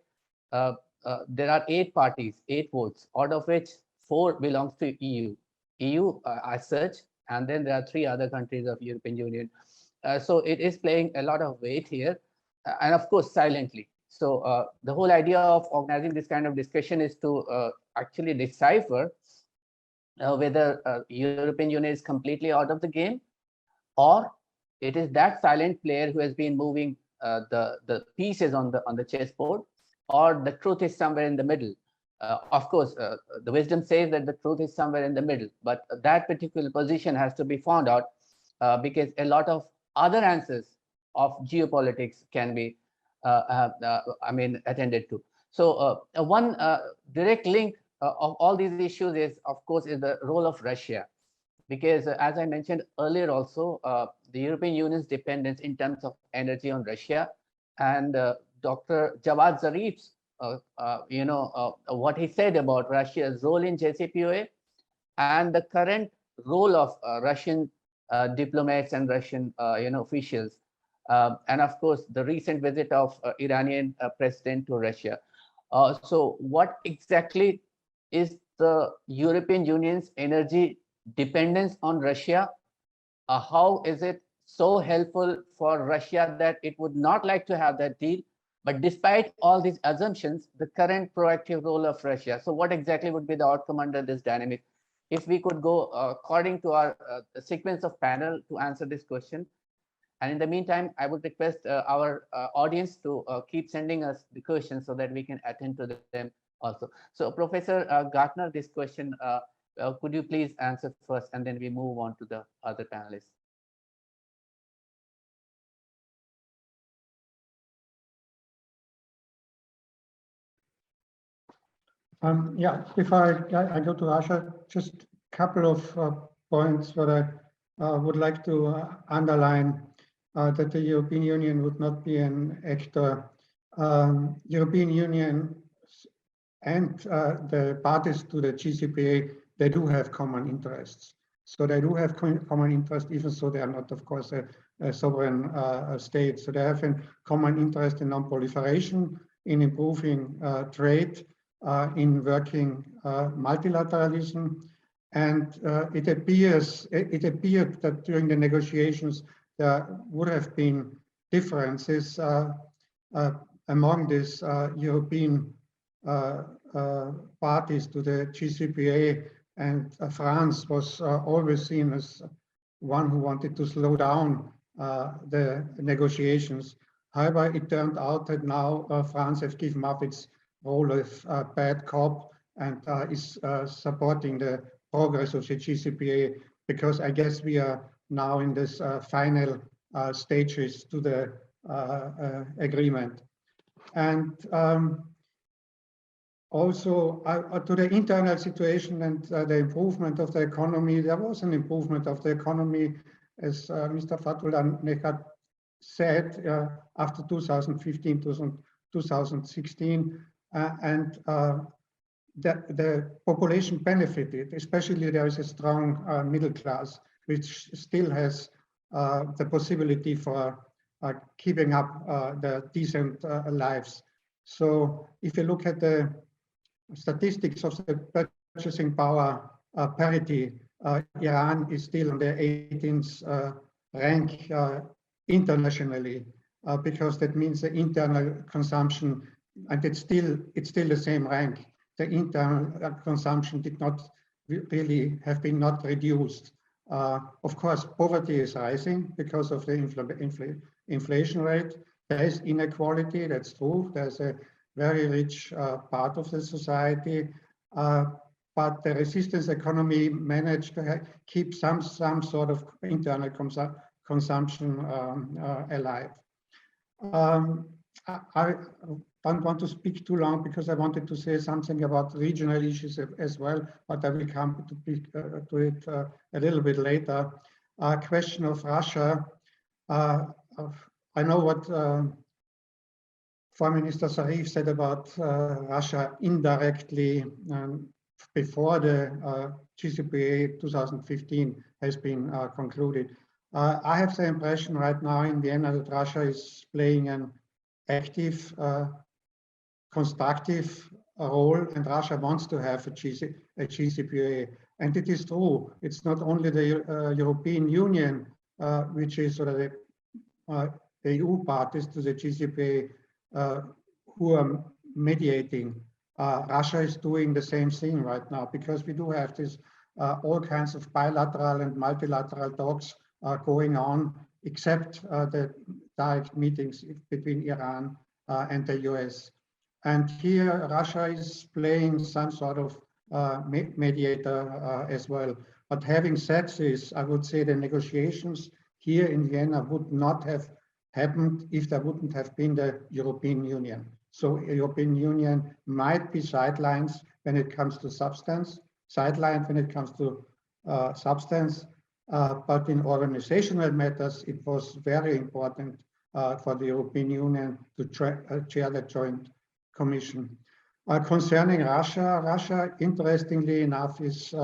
there are 8 parties, 8 votes, out of which 4 belongs to EU. EU as such and then there are 3 other countries of European Union. So it is playing a lot of weight here, and of course silently. So the whole idea of organizing this kind of discussion is to actually decipher whether European Union is completely out of the game, or it is that silent player who has been moving the pieces on the chessboard, or the truth is somewhere in the middle. Of course, the wisdom says that the truth is somewhere in the middle, but that particular position has to be found out because a lot of other answers of geopolitics can be, attended to. So one direct link of all these issues is, of course, is the role of Russia. Because as I mentioned earlier also, the European Union's dependence in terms of energy on Russia, and Dr. Javad Zarif's, what he said about Russia's role in JCPOA and the current role of Russian diplomats and Russian officials, and of course the recent visit of Iranian president to Russia. So what exactly is the European Union's energy dependence on Russia? How is it so helpful for Russia that it would not like to have that deal? But despite all these assumptions, the current proactive role of Russia. So what exactly would be the outcome under this dynamic? If we could go according to our sequence of panel to answer this question. And in the meantime, I would request our audience to keep sending us the questions so that we can attend to them also. So Professor Gartner, this question, could you please answer first, and then we move on to the other panelists. Yeah, if I go to Russia, just a couple of points that I would like to underline, that the European Union would not be an actor. European Union and the parties to the JCPOA, they do have common interests. So they do have common interests, even so they are not, of course, a sovereign state. So they have a common interest in non-proliferation, in improving trade, in working multilateralism. And it appeared that during the negotiations, there would have been differences among these European parties to the JCPOA, and France was always seen as one who wanted to slow down the negotiations. However, it turned out that now France has given up its role of bad cop and is supporting the progress of the JCPOA, because I guess we are now in this final stages to the agreement. And also to the internal situation and the improvement of the economy. There was an improvement of the economy, as Mr. Fatullah Nehat said, after 2015, 2016, and the population benefited. Especially there is a strong middle class, which still has the possibility for keeping up the decent lives. So if you look at the statistics of the purchasing power parity, Iran is still on the 18th rank internationally, because that means the internal consumption, and it's still the same rank. The internal consumption did not really have been not reduced. Of course, poverty is rising because of the inflation rate. There is inequality, that's true. There's a very rich part of the society, but the resistance economy managed to keep some sort of internal consumption alive. I don't want to speak too long because I wanted to say something about regional issues as well, but I will come to it a little bit later. Question of Russia. I know what Foreign Minister Zarif said about Russia indirectly before the JCPOA 2015 has been concluded. I have the impression right now in Vienna that Russia is playing an active, constructive role, and Russia wants to have a JCPOA. And it is true, it's not only the European Union, which is sort of the EU parties to the JCPOA who are mediating. Russia is doing the same thing right now, because we do have this all kinds of bilateral and multilateral talks going on, except the direct meetings between Iran and the US. And here Russia is playing some sort of mediator as well. But having said this, I would say the negotiations here in Vienna would not have happened if there wouldn't have been the European Union. So the European Union might be sidelines when it comes to substance, sidelined when it comes to substance, but in organizational matters, it was very important for the European Union to chair the joint commission. Concerning Russia, Russia, interestingly enough, is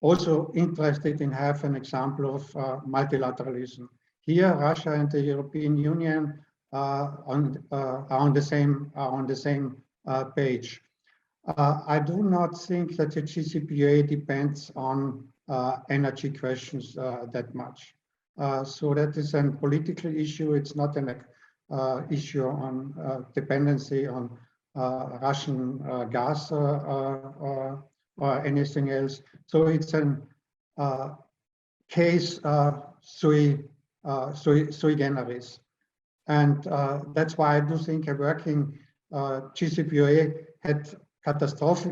also interested in having an example of multilateralism. Here, Russia and the European Union are on the same page. I do not think that the JCPOA depends on energy questions that much. So that is a political issue. It's not an issue on dependency on Russian gas or anything else. So it's a case sui generis. And that's why I do think a working JCPOA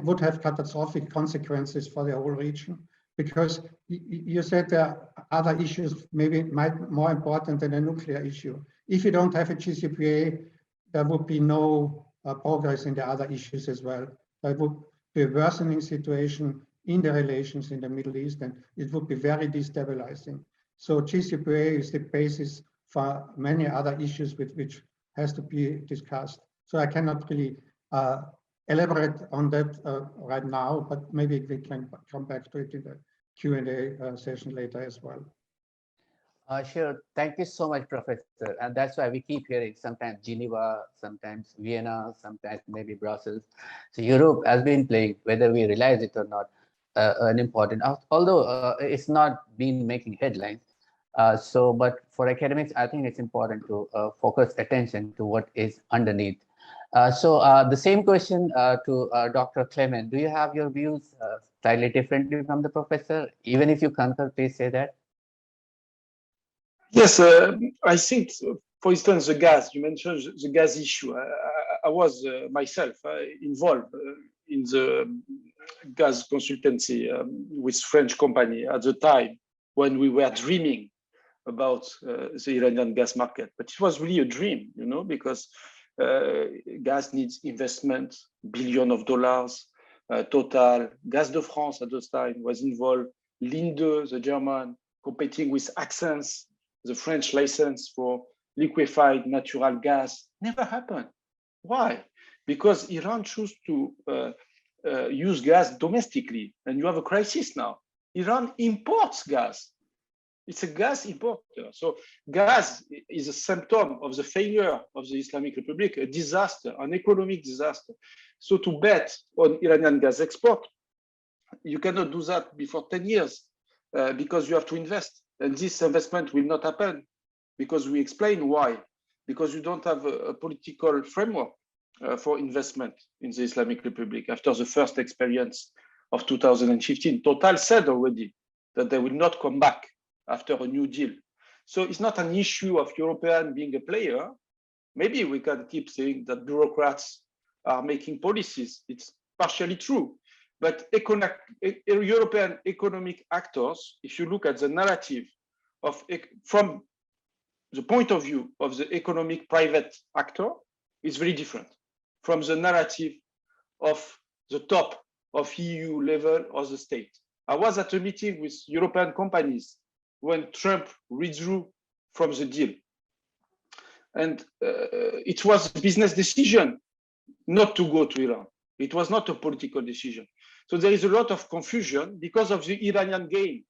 would have catastrophic consequences for the whole region, because you said there are other issues maybe more important than a nuclear issue. If you don't have a JCPOA, there would be no progress in the other issues as well. There would be a worsening situation in the relations in the Middle East, and it would be very destabilizing. So JCPOA is the basis for many other issues which has to be discussed. So I cannot really elaborate on that right now, but maybe we can come back to it in the Q&A session later as well. Sure. Thank you so much, Professor. And that's why we keep hearing sometimes Geneva, sometimes Vienna, sometimes maybe Brussels. So Europe has been playing, whether we realize it or not, an important, although it's not been making headlines. But for academics, I think it's important to focus attention to what is underneath. The same question to Dr. Clement. Do you have your views slightly differently from the professor? Even if you concur, please say that. Yes, I think, for instance, the gas, you mentioned the gas issue. I was myself involved in the gas consultancy with French company at the time when we were dreaming about the Iranian gas market. But it was really a dream, you know, because gas needs investment, billions of dollars. Total, Gaz de France at those time was involved, Linde, the German, competing with Accents, the French license for liquefied natural gas. Never happened. Why? Because Iran chose to use gas domestically, and you have a crisis now. Iran imports gas. It's a gas importer. So gas is a symptom of the failure of the Islamic Republic, a disaster, an economic disaster. So to bet on Iranian gas export, you cannot do that before 10 years because you have to invest. And this investment will not happen because we explain why. Because you don't have a political framework for investment in the Islamic Republic. After the first experience of 2015, Total said already that they will not come back after a new deal. So it's not an issue of European being a player. Maybe we can keep saying that bureaucrats are making policies. It's partially true. But European economic actors, if you look at the narrative from the point of view of the economic private actor, is very different from the narrative of the top of EU level or the state. I was at a meeting with European companies when Trump withdrew from the deal. And it was a business decision not to go to Iran. It was not a political decision. So there is a lot of confusion because of the Iranian game,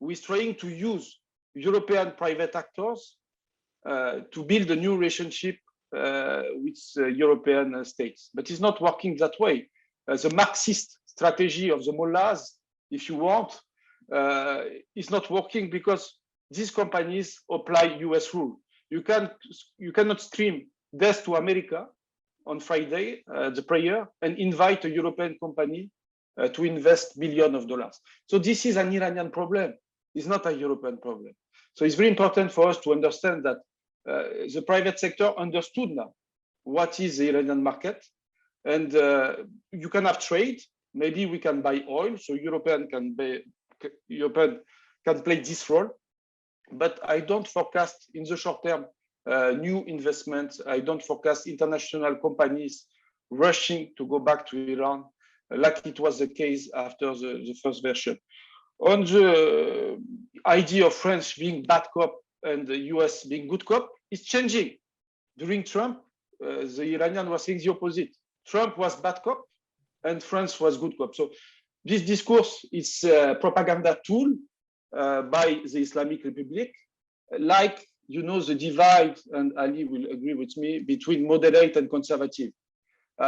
who is trying to use European private actors to build a new relationship with European states. But it's not working that way. The Marxist strategy of the mullahs if you want, is not working because these companies apply US rule. You cannot stream death to America on Friday, the prayer, and invite a European company to invest billions of dollars. So this is an Iranian problem. It's not a European problem. So it's very important for us to understand that the private sector understood now what is the Iranian market, and you can have trade. Maybe we can buy oil, so European can play this role. But I don't forecast in the short term new investments. I don't forecast international companies rushing to go back to Iran, like it was the case after the first version. On the idea of France being bad cop and the US being good cop, it's changing. During Trump, the Iranian was saying the opposite. Trump was bad cop and France was good cop. So this discourse is a propaganda tool by the Islamic Republic, like, you know, the divide, and Ali will agree with me, between moderate and conservative.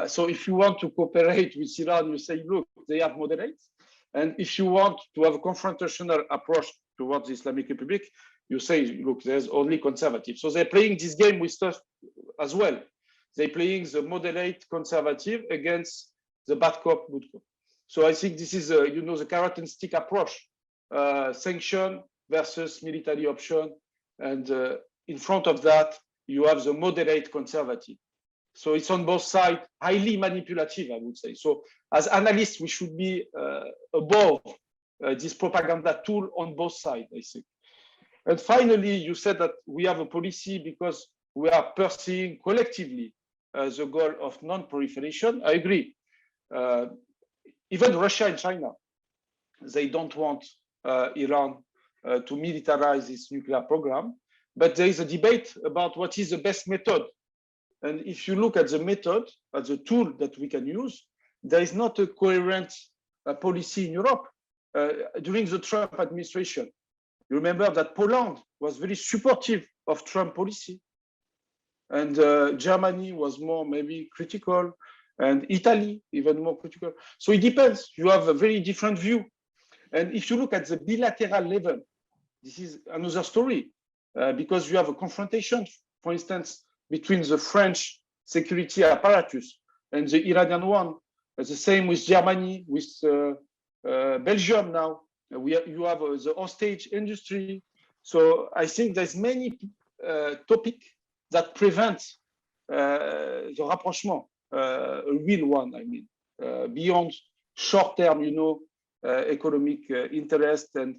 So if you want to cooperate with Iran, you say, look, they have moderates. And if you want to have a confrontational approach towards the Islamic Republic, you say, look, there's only conservative. So they're playing this game with stuff as well. They're playing the moderate conservative against the bad cop, good cop. So I think this is, you know, the carrot and stick approach, sanction versus military option. And in front of that, you have the moderate conservative. So it's on both sides, highly manipulative, I would say. So as analysts, we should be above this propaganda tool on both sides, I think. And finally, you said that we have a policy because we are pursuing collectively the goal of non-proliferation. I agree. Even Russia and China, they don't want Iran to militarize its nuclear program, but there is a debate about what is the best method. And if you look at the method, at the tool that we can use, there is not a coherent policy in Europe. During the Trump administration, you remember that Poland was very supportive of Trump policy, and Germany was more maybe critical, and Italy even more critical. So it depends. You have a very different view. And if you look at the bilateral level, this is another story, because you have a confrontation, for instance, between the French security apparatus and the Iranian one. The same with Germany, with Belgium now. You have the hostage industry. So I think there's many topics that prevent the rapprochement, a real one, I mean, beyond short-term, you know, economic interest. And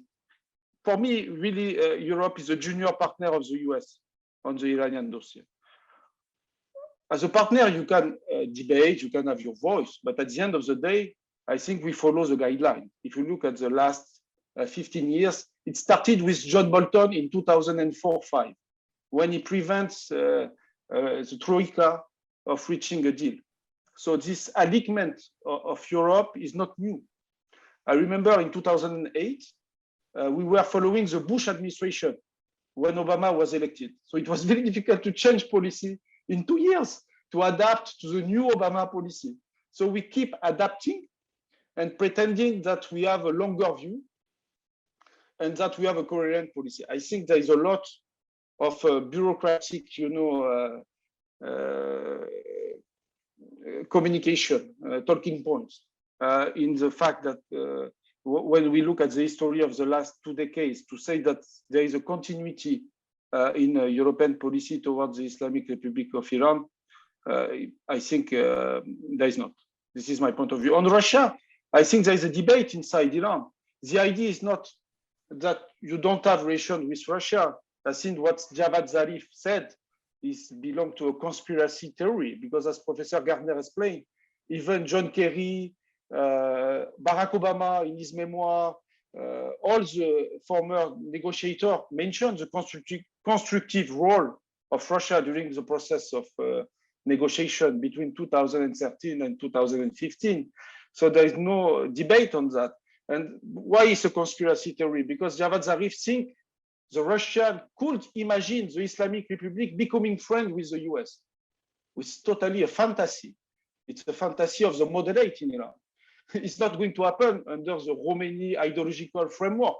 for me, really, Europe is a junior partner of the US on the Iranian dossier. As a partner, you can debate, you can have your voice, but at the end of the day, I think we follow the guideline. If you look at the last 15 years, it started with John Bolton in 2004-5, when he prevents the Troika of reaching a deal. So this alignment of Europe is not new. I remember in 2008, we were following the Bush administration when Obama was elected. So it was very difficult to change policy in 2 years to adapt to the new Obama policy. So we keep adapting and pretending that we have a longer view and that we have a coherent policy. I think there is a lot of bureaucratic, you know, communication, talking points in the fact that when we look at the history of the last 2 decades, to say that there is a continuity in European policy towards the Islamic Republic of Iran, I think there is not. This is my point of view. On Russia, I think there is a debate inside Iran. The idea is not that you don't have relations with Russia. I think what Javad Zarif said is belong to a conspiracy theory, because as Professor Gardner explained, even John Kerry, Barack Obama in his memoir, all the former negotiators mentioned the constructive role of Russia during the process of negotiation between 2013 and 2015. So there is no debate on that. And why is a conspiracy theory? Because Javad Zarif thinks the Russian could imagine the Islamic Republic becoming friends with the US, which is totally a fantasy. It's a fantasy of the moderate in Iran. It's not going to happen under the Khomeini ideological framework.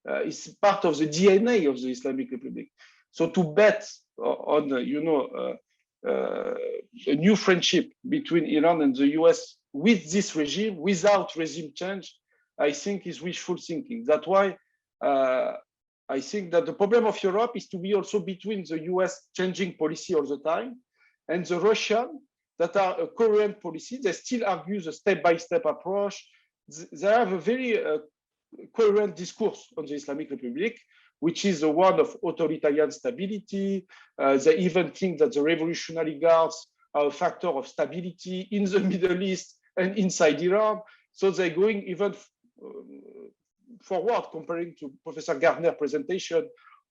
It's part of the DNA of the Islamic Republic. So to bet on, a new friendship between Iran and the US with this regime, without regime change, I think is wishful thinking. That's why I think that the problem of Europe is to be also between the US changing policy all the time and the Russian that are a coherent policy. They still argue the step-by-step approach. They have a very coherent discourse on the Islamic Republic, which is the one of authoritarian stability. They even think that the Revolutionary Guards are a factor of stability in the Middle East and inside Iran. So they're going even forward comparing to Professor Gardner's presentation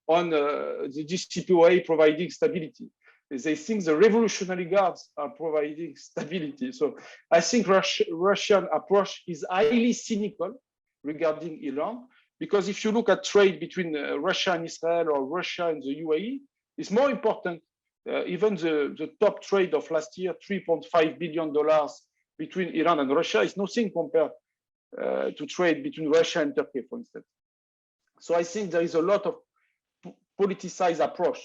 on the JCPOA providing stability. They think the Revolutionary Guards are providing stability. So I think Russian approach is highly cynical regarding Iran, because if you look at trade between Russia and Israel or Russia and the UAE, it's more important. Even the top trade of last year, $3.5 billion between Iran and Russia, is nothing compared to trade between Russia and Turkey, for instance. So I think there is a lot of politicized approach,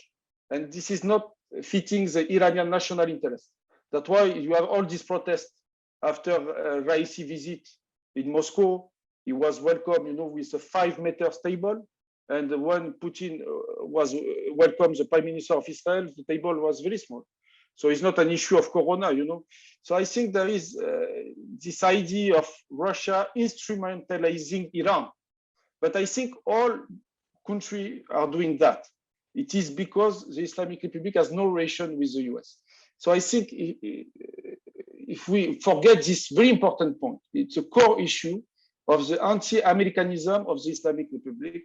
and this is not fitting the Iranian national interest. That's why you have all these protests after Raisi visit in Moscow. He was welcomed, with a 5-meter table. And when Putin was welcomed, the Prime Minister of Israel, the table was very small. So it's not an issue of Corona, So I think there is this idea of Russia instrumentalizing Iran. But I think all countries are doing that. It is because the Islamic Republic has no relation with the US. So I think if we forget this very important point, it's a core issue of the anti-Americanism of the Islamic Republic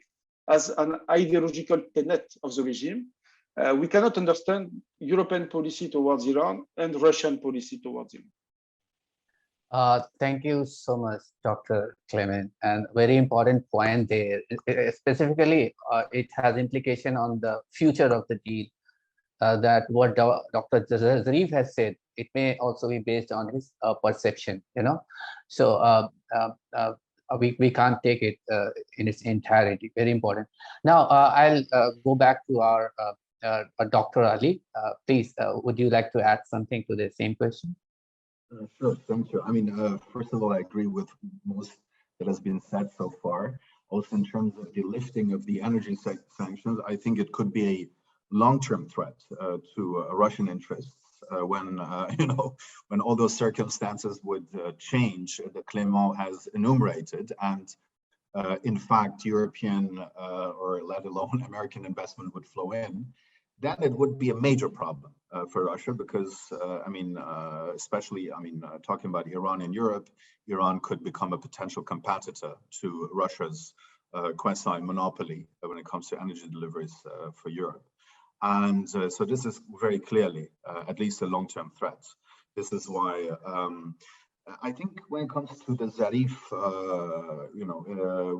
as an ideological tenet of the regime. We cannot understand European policy towards Iran and Russian policy towards Iran. Thank you so much, Dr. Clement, and very important point there. Specifically, it has implication on the future of the deal. That what Dr. Zarif has said, it may also be based on his perception, So we can't take it in its entirety. Very important. Now, I'll go back to our Dr. Ali. Please, would you like to add something to the same question? Sure, thank you. I mean, first of all, I agree with most that has been said so far. Also, in terms of the lifting of the energy sanctions, I think it could be a long-term threat to Russian interests when when all those circumstances would change that Clément has enumerated, and in fact, European or let alone American investment would flow in. Then it would be a major problem for Russia because, especially, talking about Iran in Europe, Iran could become a potential competitor to Russia's quasi-monopoly when it comes to energy deliveries for Europe. And so this is very clearly at least a long-term threat. This is why I think when it comes to the Zarif,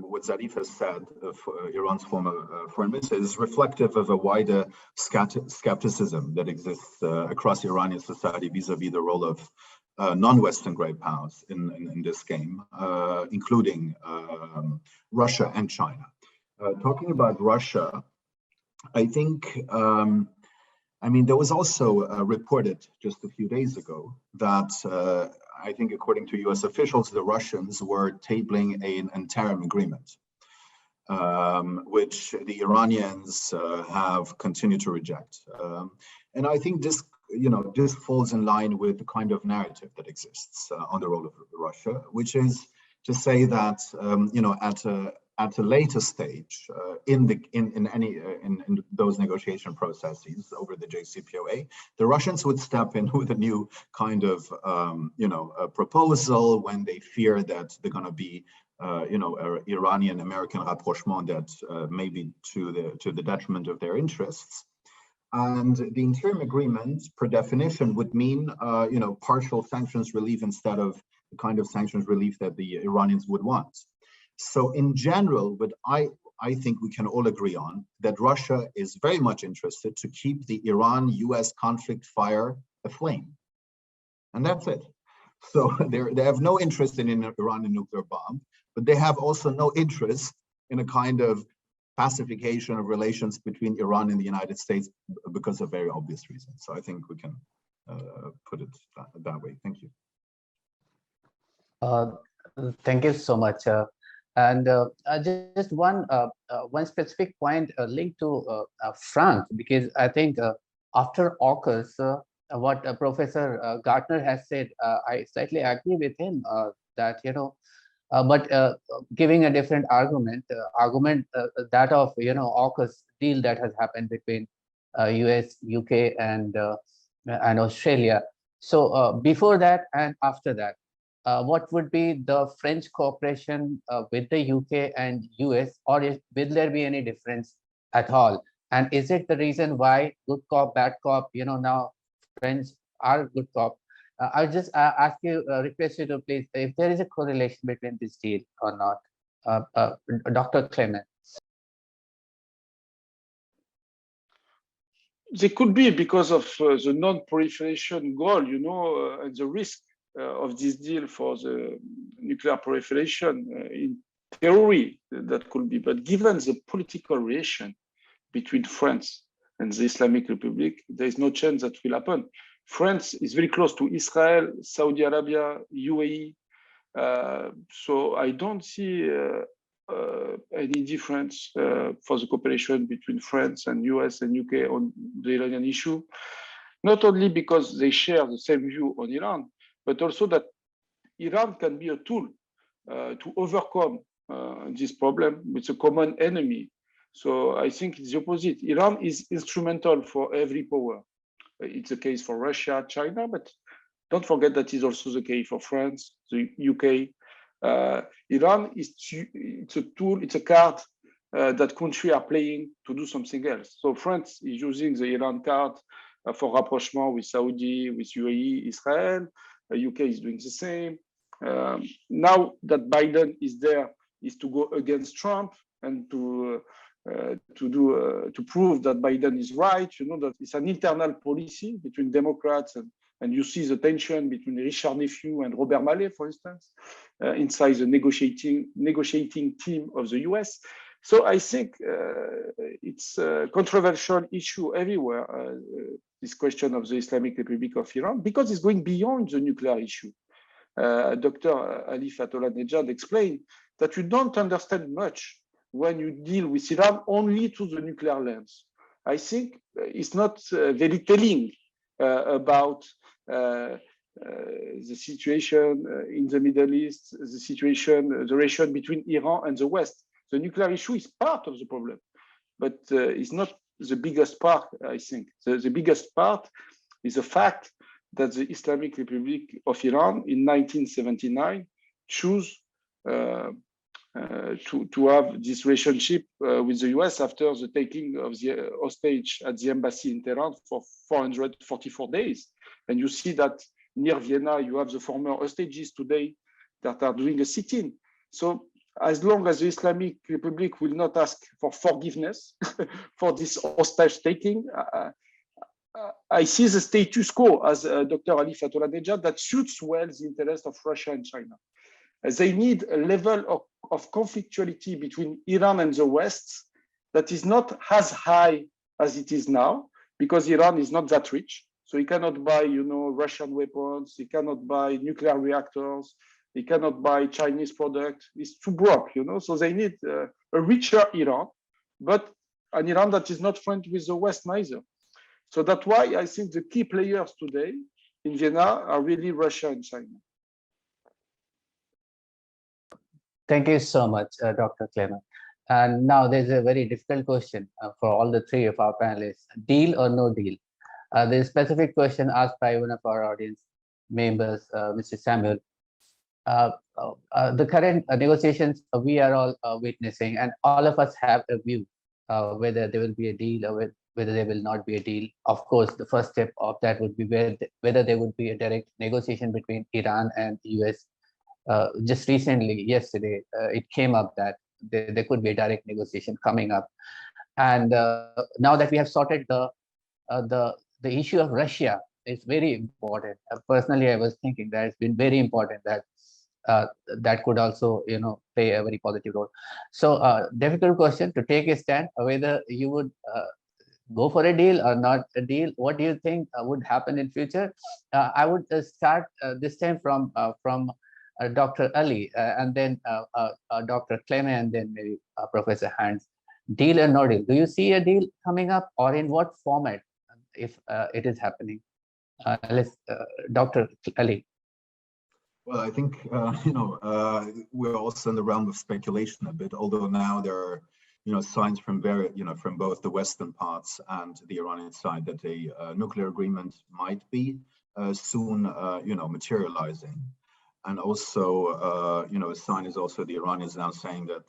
what Zarif has said of Iran's former foreign minister is reflective of a wider skepticism that exists across Iranian society vis-a-vis the role of non-Western great powers in this game, including Russia and China. Talking about Russia, I think, there was also reported just a few days ago that I think according to US officials, the Russians were tabling an interim agreement, which the Iranians have continued to reject. And I think this, this falls in line with the kind of narrative that exists on the role of Russia, which is to say that, at a later stage in those negotiation processes over the JCPOA, the Russians would step in with a new kind of a proposal when they fear that they're going to be Iranian-American rapprochement that may be to the detriment of their interests. And the interim agreement, per definition, would mean partial sanctions relief instead of the kind of sanctions relief that the Iranians would want. So in general, but I think we can all agree on that Russia is very much interested to keep the Iran-US conflict fire aflame. And that's it. So they have no interest in an Iranian nuclear bomb, but they have also no interest in a kind of pacification of relations between Iran and the United States because of very obvious reasons. So I think we can put it that way. Thank you. Thank you so much. And just one specific point linked to France, because I think after AUKUS, what Professor Gartner has said, I slightly agree with him that, but giving a different argument that of, AUKUS deal that has happened between US, UK, and Australia. So before that and after that, what would be the French cooperation with the UK and US, or will there be any difference at all? And is it the reason why good cop, bad cop, now French are good cop? I'll just request you to please, if there is a correlation between this deal or not, Dr. Clement. There could be because of the non-proliferation goal, and the risk of this deal for the nuclear proliferation. In theory, that could be, but given the political relation between France and the Islamic Republic, there is no chance that will happen. France is very close to Israel, Saudi Arabia, UAE, so I don't see any difference for the cooperation between France and US and UK on the Iranian issue, not only because they share the same view on Iran, but also that Iran can be a tool to overcome this problem with a common enemy. So I think it's the opposite. Iran is instrumental for every power. It's the case for Russia, China, but don't forget that is also the case for France, the UK. Iran it's a tool, it's a card that countries are playing to do something else. So France is using the Iran card for rapprochement with Saudi, with UAE, Israel. UK is doing the same. Now that Biden is there, is to go against Trump and to prove that Biden is right. That it's an internal policy between Democrats, and you see the tension between Richard Nephew and Robert Malley, for instance, inside the negotiating team of the US. So I think it's a controversial issue everywhere, this question of the Islamic Republic of Iran, because it's going beyond the nuclear issue. Dr. Ali Fatollah-Nejad explained that you don't understand much when you deal with Iran only to the nuclear lens. I think it's not very telling about the situation in the Middle East, the relation between Iran and the West. The nuclear issue is part of the problem, but it's not the biggest part, I think. The biggest part is the fact that the Islamic Republic of Iran in 1979 chose to have this relationship with the US after the taking of the hostage at the embassy in Tehran for 444 days. And you see that near Vienna, you have the former hostages today that are doing a sit-in. So as long as the Islamic Republic will not ask for forgiveness for this hostage taking, I see the status quo as Dr. Ali Fatollah-Nejad that suits well the interest of Russia and China. They need a level of conflictuality between Iran and the West that is not as high as it is now, because Iran is not that rich. So he cannot buy, Russian weapons. He cannot buy nuclear reactors. He cannot buy Chinese products. It's too broke, So they need a richer Iran, but an Iran that is not friends with the West neither. So that's why I think the key players today in Vienna are really Russia and China. Thank you so much, Dr. Clement. And now there's a very difficult question for all the three of our panelists: deal or no deal? There's a specific question asked by one of our audience members, Mr. Samuel. The current negotiations we are all witnessing, and all of us have a view whether there will be a deal or whether there will not be a deal. Of course, the first step of that would be whether there would be a direct negotiation between Iran and the US. Just recently, yesterday, it came up that there could be a direct negotiation coming up. And now that we have sorted the issue of Russia, is very important. Personally, I was thinking that it's been very important that that could also, play a very positive role. So, difficult question to take a stand whether you would go for a deal or not a deal. What do you think would happen in future? I would start this time from Dr. Ali, and then Dr. Cleme, and then maybe Professor Hans. Deal or no deal? Do you see a deal coming up, or in what format, if it is happening? Dr. Ali. Well, I think, we're also in the realm of speculation a bit, although now there are, signs from from both the Western parts and the Iranian side that a nuclear agreement might be soon, materializing. And also, a sign is also the Iranians now saying that,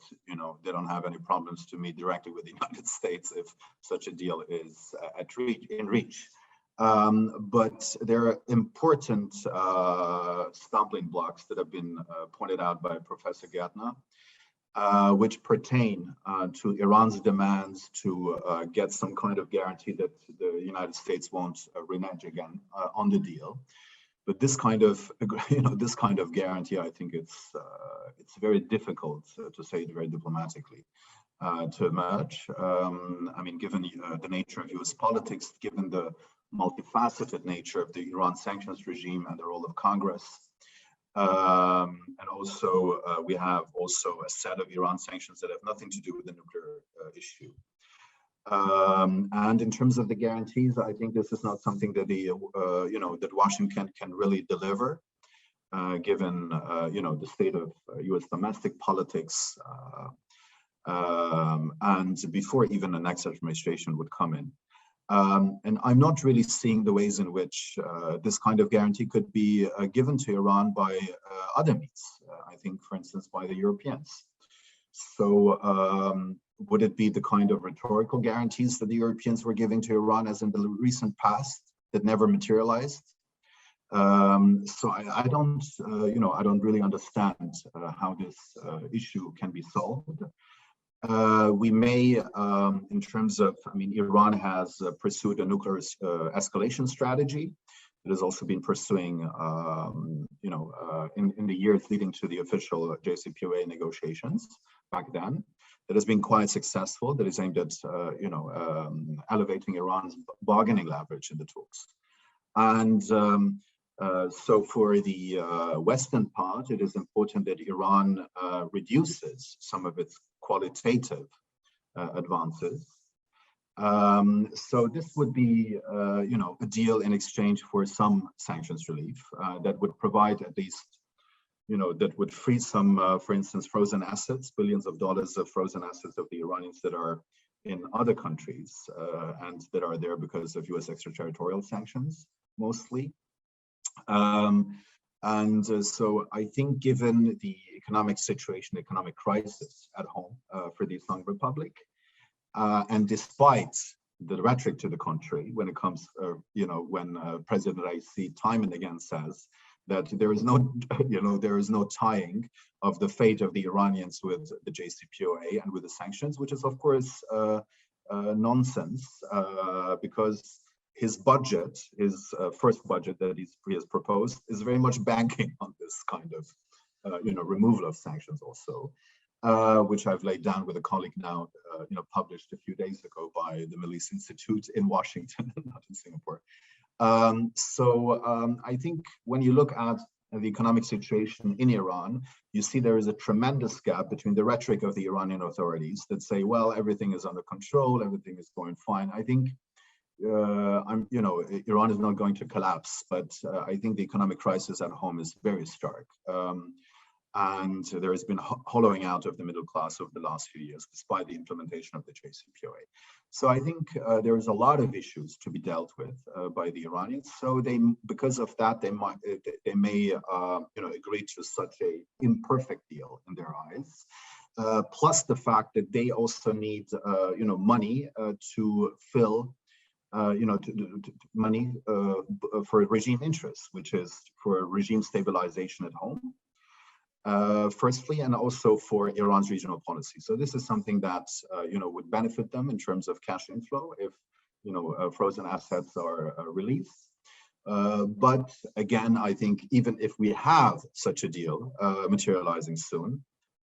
they don't have any problems to meet directly with the United States if such a deal is in reach. But there are important stumbling blocks that have been pointed out by Professor Gärtner, which pertain to Iran's demands to get some kind of guarantee that the United States won't renege again on the deal. But this kind of, guarantee, I think it's very difficult, to say it very diplomatically, to emerge. I mean, given the nature of U.S. politics, given the multifaceted nature of the Iran sanctions regime and the role of Congress, and also we have also a set of Iran sanctions that have nothing to do with the nuclear issue. And in terms of the guarantees, I think this is not something that that Washington can really deliver, given the state of U.S. domestic politics, and before even the next administration would come in. And I'm not really seeing the ways in which this kind of guarantee could be given to Iran by other means. I think, for instance, by the Europeans. So would it be the kind of rhetorical guarantees that the Europeans were giving to Iran as in the recent past that never materialized? So I don't, I don't really understand how this issue can be solved. We may, in terms of, Iran has pursued a nuclear escalation strategy. It has also been pursuing, in the years leading to the official JCPOA negotiations back then. That has been quite successful. That is aimed at, elevating Iran's bargaining leverage in the talks. And so for the Western part, it is important that Iran reduces some of its qualitative advances. So this would be, a deal in exchange for some sanctions relief that would provide at least, that would free some, for instance, frozen assets, billions of dollars of frozen assets of the Iranians that are in other countries and that are there because of U.S. extraterritorial sanctions, mostly. So I think given the economic situation, economic crisis at home for the Islamic Republic, and despite the rhetoric to the contrary, when it comes, when President Raisi time and again says that there is no, there is no tying of the fate of the Iranians with the JCPOA and with the sanctions, which is of course nonsense, because his budget, his first budget that he has proposed, is very much banking on this kind of, removal of sanctions also, which I've laid down with a colleague now, published a few days ago by the Middle East Institute in Washington, not in Singapore. I think when you look at the economic situation in Iran, you see there is a tremendous gap between the rhetoric of the Iranian authorities that say, well, everything is under control, everything is going fine. I think Iran is not going to collapse, but I think the economic crisis at home is very stark. And there has been hollowing out of the middle class over the last few years, despite the implementation of the JCPOA. So I think there is a lot of issues to be dealt with by the Iranians. So because of that, they may agree to such a imperfect deal in their eyes. Plus the fact that they also need money to fill money for regime interests, which is for regime stabilization at home, firstly, and also for Iran's regional policy. So this is something that would benefit them in terms of cash inflow if frozen assets are released. But again, I think even if we have such a deal materializing soon,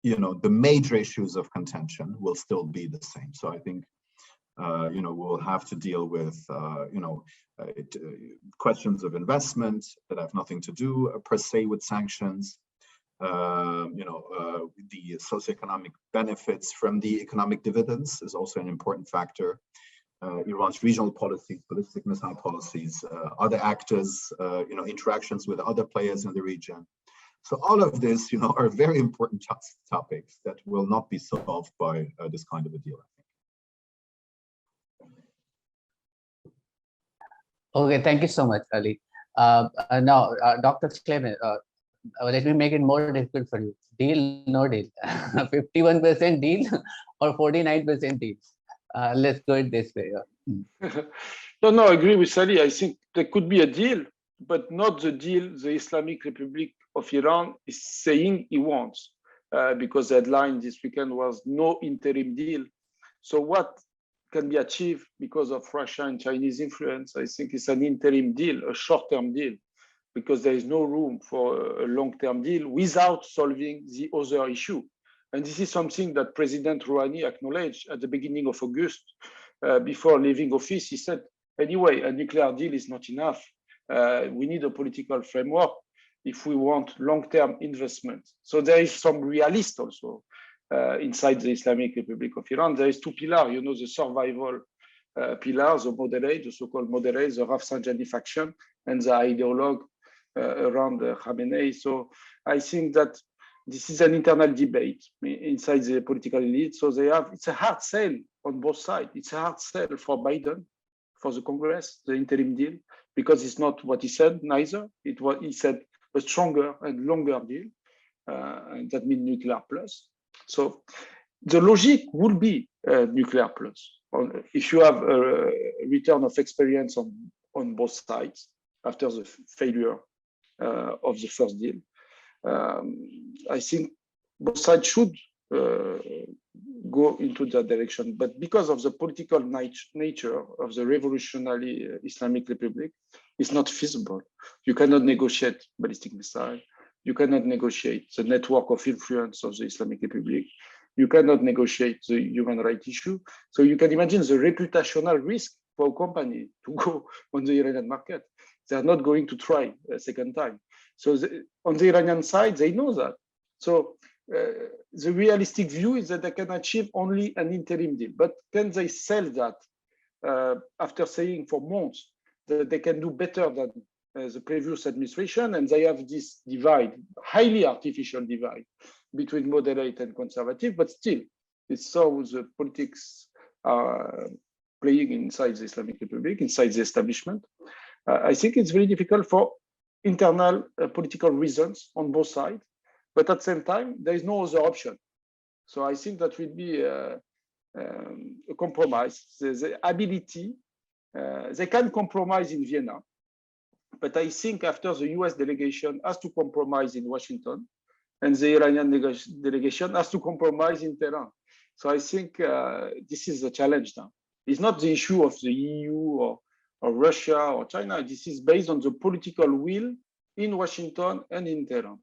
the major issues of contention will still be the same. So I think, we'll have to deal with, questions of investment that have nothing to do per se with sanctions. The socioeconomic benefits from the economic dividends is also an important factor. Iran's regional policies, ballistic missile policies, other actors, interactions with other players in the region. So all of this, are very important topics that will not be solved by this kind of a deal, I think. Okay, thank you so much, Ali. Now, Dr. Clement, let me make it more difficult for you. Deal, no deal. 51% deal or 49% deal? Let's go it this way. No, I agree with Ali. I think there could be a deal, but not the deal the Islamic Republic of Iran is saying he wants, because the headline this weekend was no interim deal. So what can be achieved because of Russia and Chinese influence, I think it's an interim deal, a short-term deal, because there is no room for a long-term deal without solving the other issue. And this is something that President Rouhani acknowledged at the beginning of August. Before leaving office, he said, anyway, a nuclear deal is not enough. We need a political framework if we want long-term investment. So there is some realist also inside the Islamic Republic of Iran. There is two pillars, the survival pillars, the moderate, the so-called moderate, the Rafsanjani faction, and the ideologue around Khamenei. So I think that this is an internal debate inside the political elite. So it's a hard sell on both sides. It's a hard sell for Biden, for the Congress, the interim deal, because it's not what he said, neither. He said a stronger and longer deal, and that means nuclear plus. So the logic would be nuclear plus. If you have a return of experience on both sides after the failure of the first deal, I think both sides should go into that direction. But because of the political nature of the revolutionary Islamic Republic, it's not feasible. You cannot negotiate ballistic missile. You cannot negotiate the network of influence of the Islamic Republic. You cannot negotiate the human rights issue. So you can imagine the reputational risk for a company to go on the Iranian market. They are not going to try a second time. So on the Iranian side, they know that. So the realistic view is that they can achieve only an interim deal. But can they sell that after saying for months that they can do better than the previous administration, and they have this divide, highly artificial divide between moderate and conservative, but still it's how the politics are playing inside the Islamic Republic, inside the establishment. I think it's very difficult for internal political reasons on both sides, but at the same time, there is no other option. So I think that will be a compromise. The ability, they can compromise in Vienna, but I think after the US delegation has to compromise in Washington, and the Iranian delegation has to compromise in Tehran. So I think this is the challenge now. It's not the issue of the EU or Russia or China. This is based on the political will in Washington and in Tehran.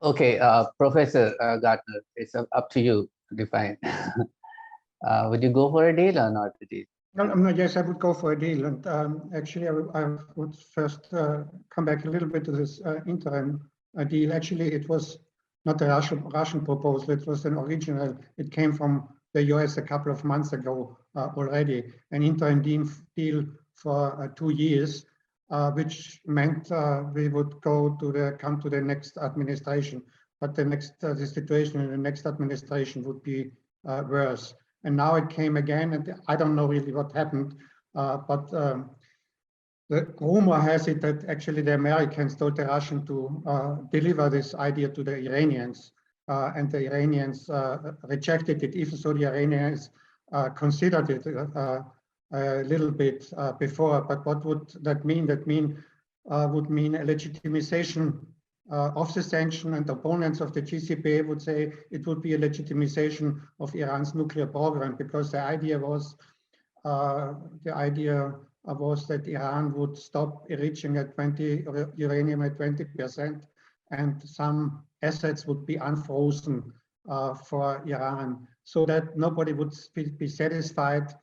Okay, Professor Gartner, it's up to you to define. Would you go for a deal or not a deal? No, yes, I would go for a deal. And actually, I would first come back a little bit to this interim deal. Actually, it was not a Russian proposal. It was an original. It came from the US a couple of months ago already, an interim deal for 2 years, which meant we would come to the next administration. But the situation in the next administration would be worse. And now it came again, and I don't know really what happened, but the rumor has it that actually the Americans told the Russians to deliver this idea to the Iranians, and the Iranians rejected it, even so the Iranians considered it a little bit before. But what would that mean? That would mean a legitimization of the sanction, and opponents of the JCPOA would say it would be a legitimization of Iran's nuclear program, because the idea was was that Iran would stop enriching at uranium at 20%, and some assets would be unfrozen for Iran, so that nobody would be satisfied,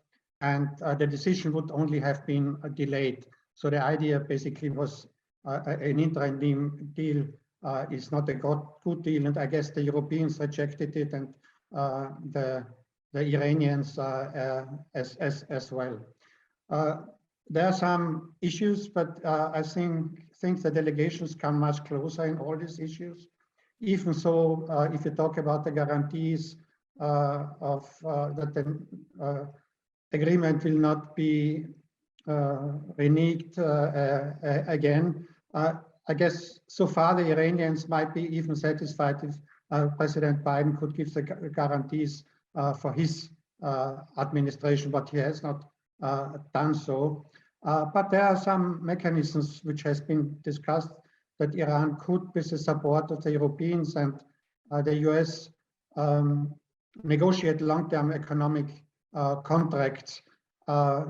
and the decision would only have been delayed. So the idea basically was an interim deal is not a good deal, and I guess the Europeans rejected it, and the Iranians as well. There are some issues, but I think the delegations come much closer in all these issues. Even so, if you talk about the guarantees that the agreement will not be reneged again, I guess so far the Iranians might be even satisfied if President Biden could give the guarantees for his administration, but he has not done so. But there are some mechanisms which has been discussed that Iran could, with the support of the Europeans and the US, negotiate long-term economic contracts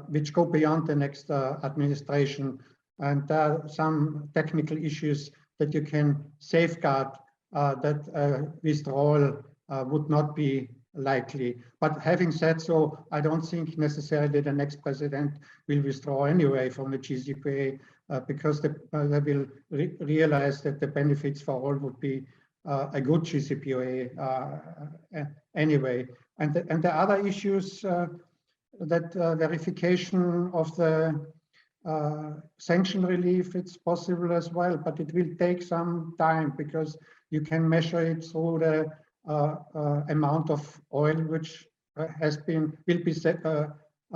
which go beyond the next administration. And there are some technical issues that you can safeguard that withdrawal would not be likely. But having said so, I don't think necessarily the next president will withdraw anyway from the JCPOA because they will realize that the benefits for all would be a good JCPOA anyway. And the other issues that verification of the sanction relief, it's possible as well, but it will take some time because you can measure it through the amount of oil which will be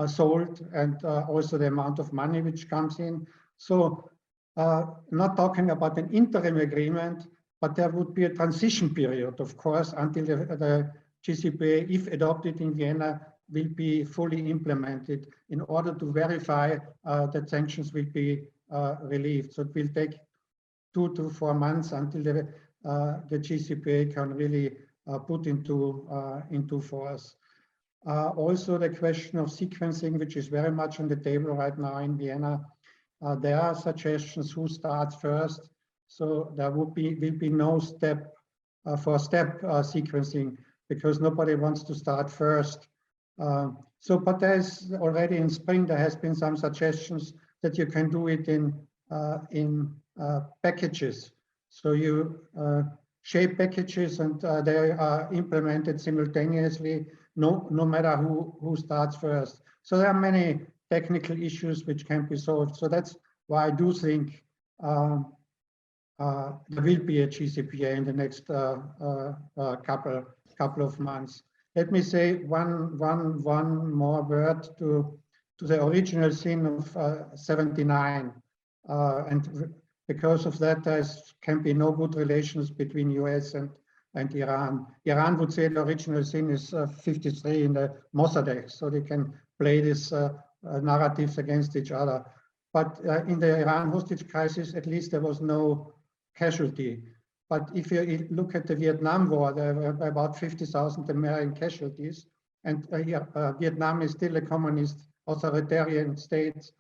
sold, and also the amount of money which comes in. So not talking about an interim agreement, but there would be a transition period, of course, until the JCPOA, if adopted in Vienna, will be fully implemented in order to verify that sanctions will be relieved. So it will take 2 to 4 months until the JCPOA can really put into force. Also, the question of sequencing, which is very much on the table right now in Vienna. There are suggestions who starts first. So there will be no step for step sequencing because nobody wants to start first. But there's already in spring, there has been some suggestions that you can do it in packages. So you shape packages and they are implemented simultaneously, no matter who starts first. So there are many technical issues which can be solved. So that's why I do think there will be a JCPOA in the next couple of months. Let me say one more word to the original sin of 79, and because of that, there can be no good relations between US and Iran. Iran would say the original sin is 53 in the Mossadegh, so they can play these narratives against each other. But in the Iran hostage crisis, at least there was no casualty. But if you look at the Vietnam War, there were about 50,000 American casualties, and Vietnam is still a communist authoritarian state,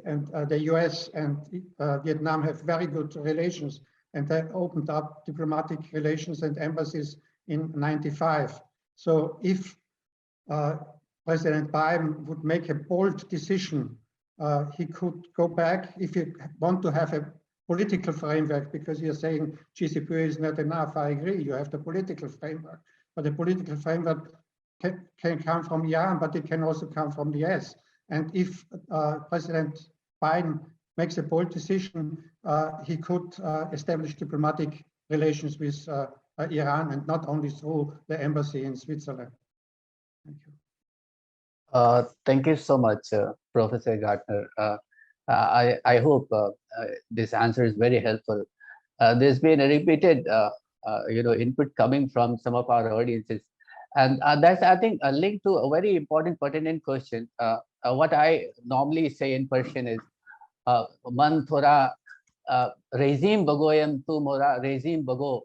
and the US and Vietnam have very good relations, and they opened up diplomatic relations and embassies in '95. So if President Biden would make a bold decision, he could go back if you want to have a political framework, because you're saying JCPOA is not enough. I agree, you have the political framework, but the political framework can come from Iran, but it can also come from the US. And if President Biden makes a bold decision, he could establish diplomatic relations with Iran, and not only through the embassy in Switzerland. Thank you. Thank you so much, Professor Gartner. I hope this answer is very helpful. There's been a repeated input coming from some of our audiences, and that's, I think, a link to a very important pertinent question. What I normally say in Persian is man thora regime bagoyam tu mora regime bago,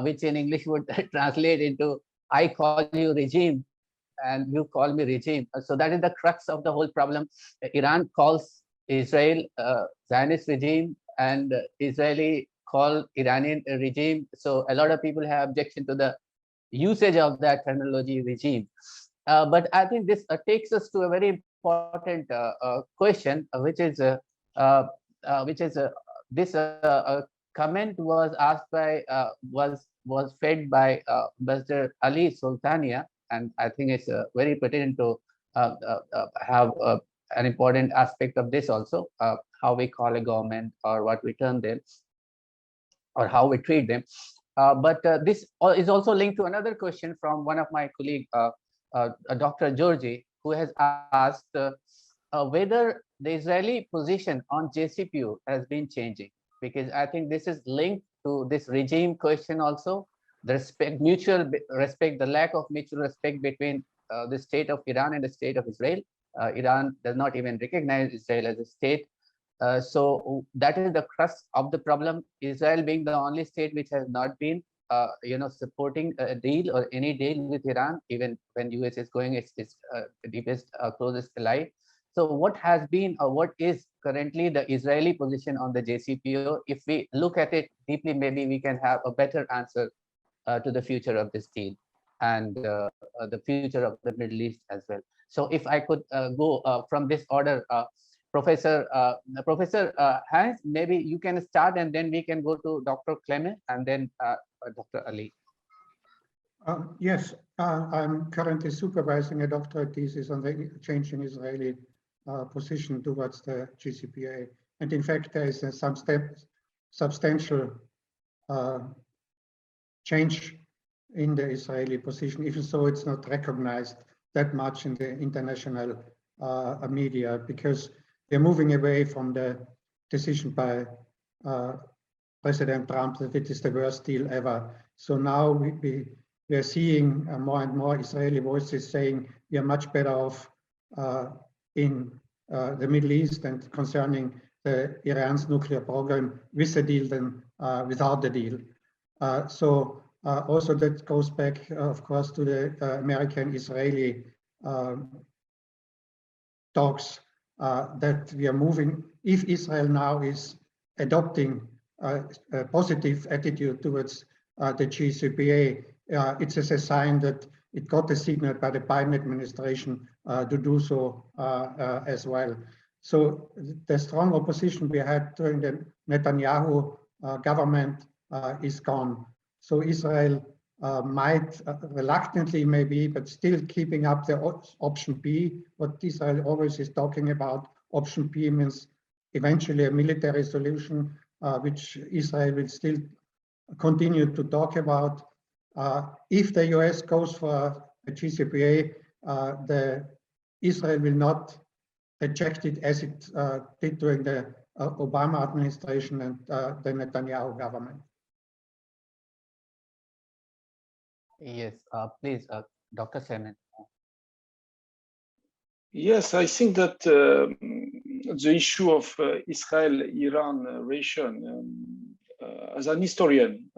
which in English would translate into I call you regime, and you call me regime. So that is the crux of the whole problem. Iran calls Israel Zionist regime, and Israeli call Iranian regime. So a lot of people have objection to the usage of that terminology, regime. But I think this takes us to a very important question, which is this comment was asked by was fed by Mr. Ali Sultania, and I think it's very pertinent to have an important aspect of this also, how we call a government or what we term them or how we treat them. But this is also linked to another question from one of my colleagues, Dr. Georgi, who has asked whether the Israeli position on JCPOA has been changing, because I think this is linked to this regime question also, the mutual respect, the lack of mutual respect between the state of Iran and the state of Israel. Iran does not even recognize Israel as a state. So that is the crux of the problem. Israel being the only state which has not been supporting a deal or any deal with Iran, even when US is going its deepest, closest ally. So what has been or what is currently the Israeli position on the JCPOA? If we look at it deeply, maybe we can have a better answer to the future of this deal and the future of the Middle East as well. So if I could go from this order, Professor Hans, maybe you can start, and then we can go to Dr. Clement and then Dr. Ali. Yes, I'm currently supervising a doctorate thesis on the changing Israeli position towards the JCPOA. And in fact, there is some substantial change in the Israeli position, even though it's not recognized that much in the international media, because they're moving away from the decision by President Trump that it is the worst deal ever. So now we are seeing more and more Israeli voices saying we are much better off in the Middle East and concerning Iran's nuclear program with the deal than without the deal. So also that goes back, of course, to the American-Israeli talks that we are moving. If Israel now is adopting a positive attitude towards the JCPOA, it's as a sign that it got a signal by the Biden administration to do so as well. So the strong opposition we had during the Netanyahu government is gone. So Israel might reluctantly maybe, but still keeping up the option B, what Israel always is talking about. Option B means eventually a military solution, which Israel will still continue to talk about. If the US goes for a JCPOA, Israel will not reject it as it did during the Obama administration and the Netanyahu government. Yes, please, Dr. Clement. Yes, I think that the issue of Israel-Iran relation, as an historian,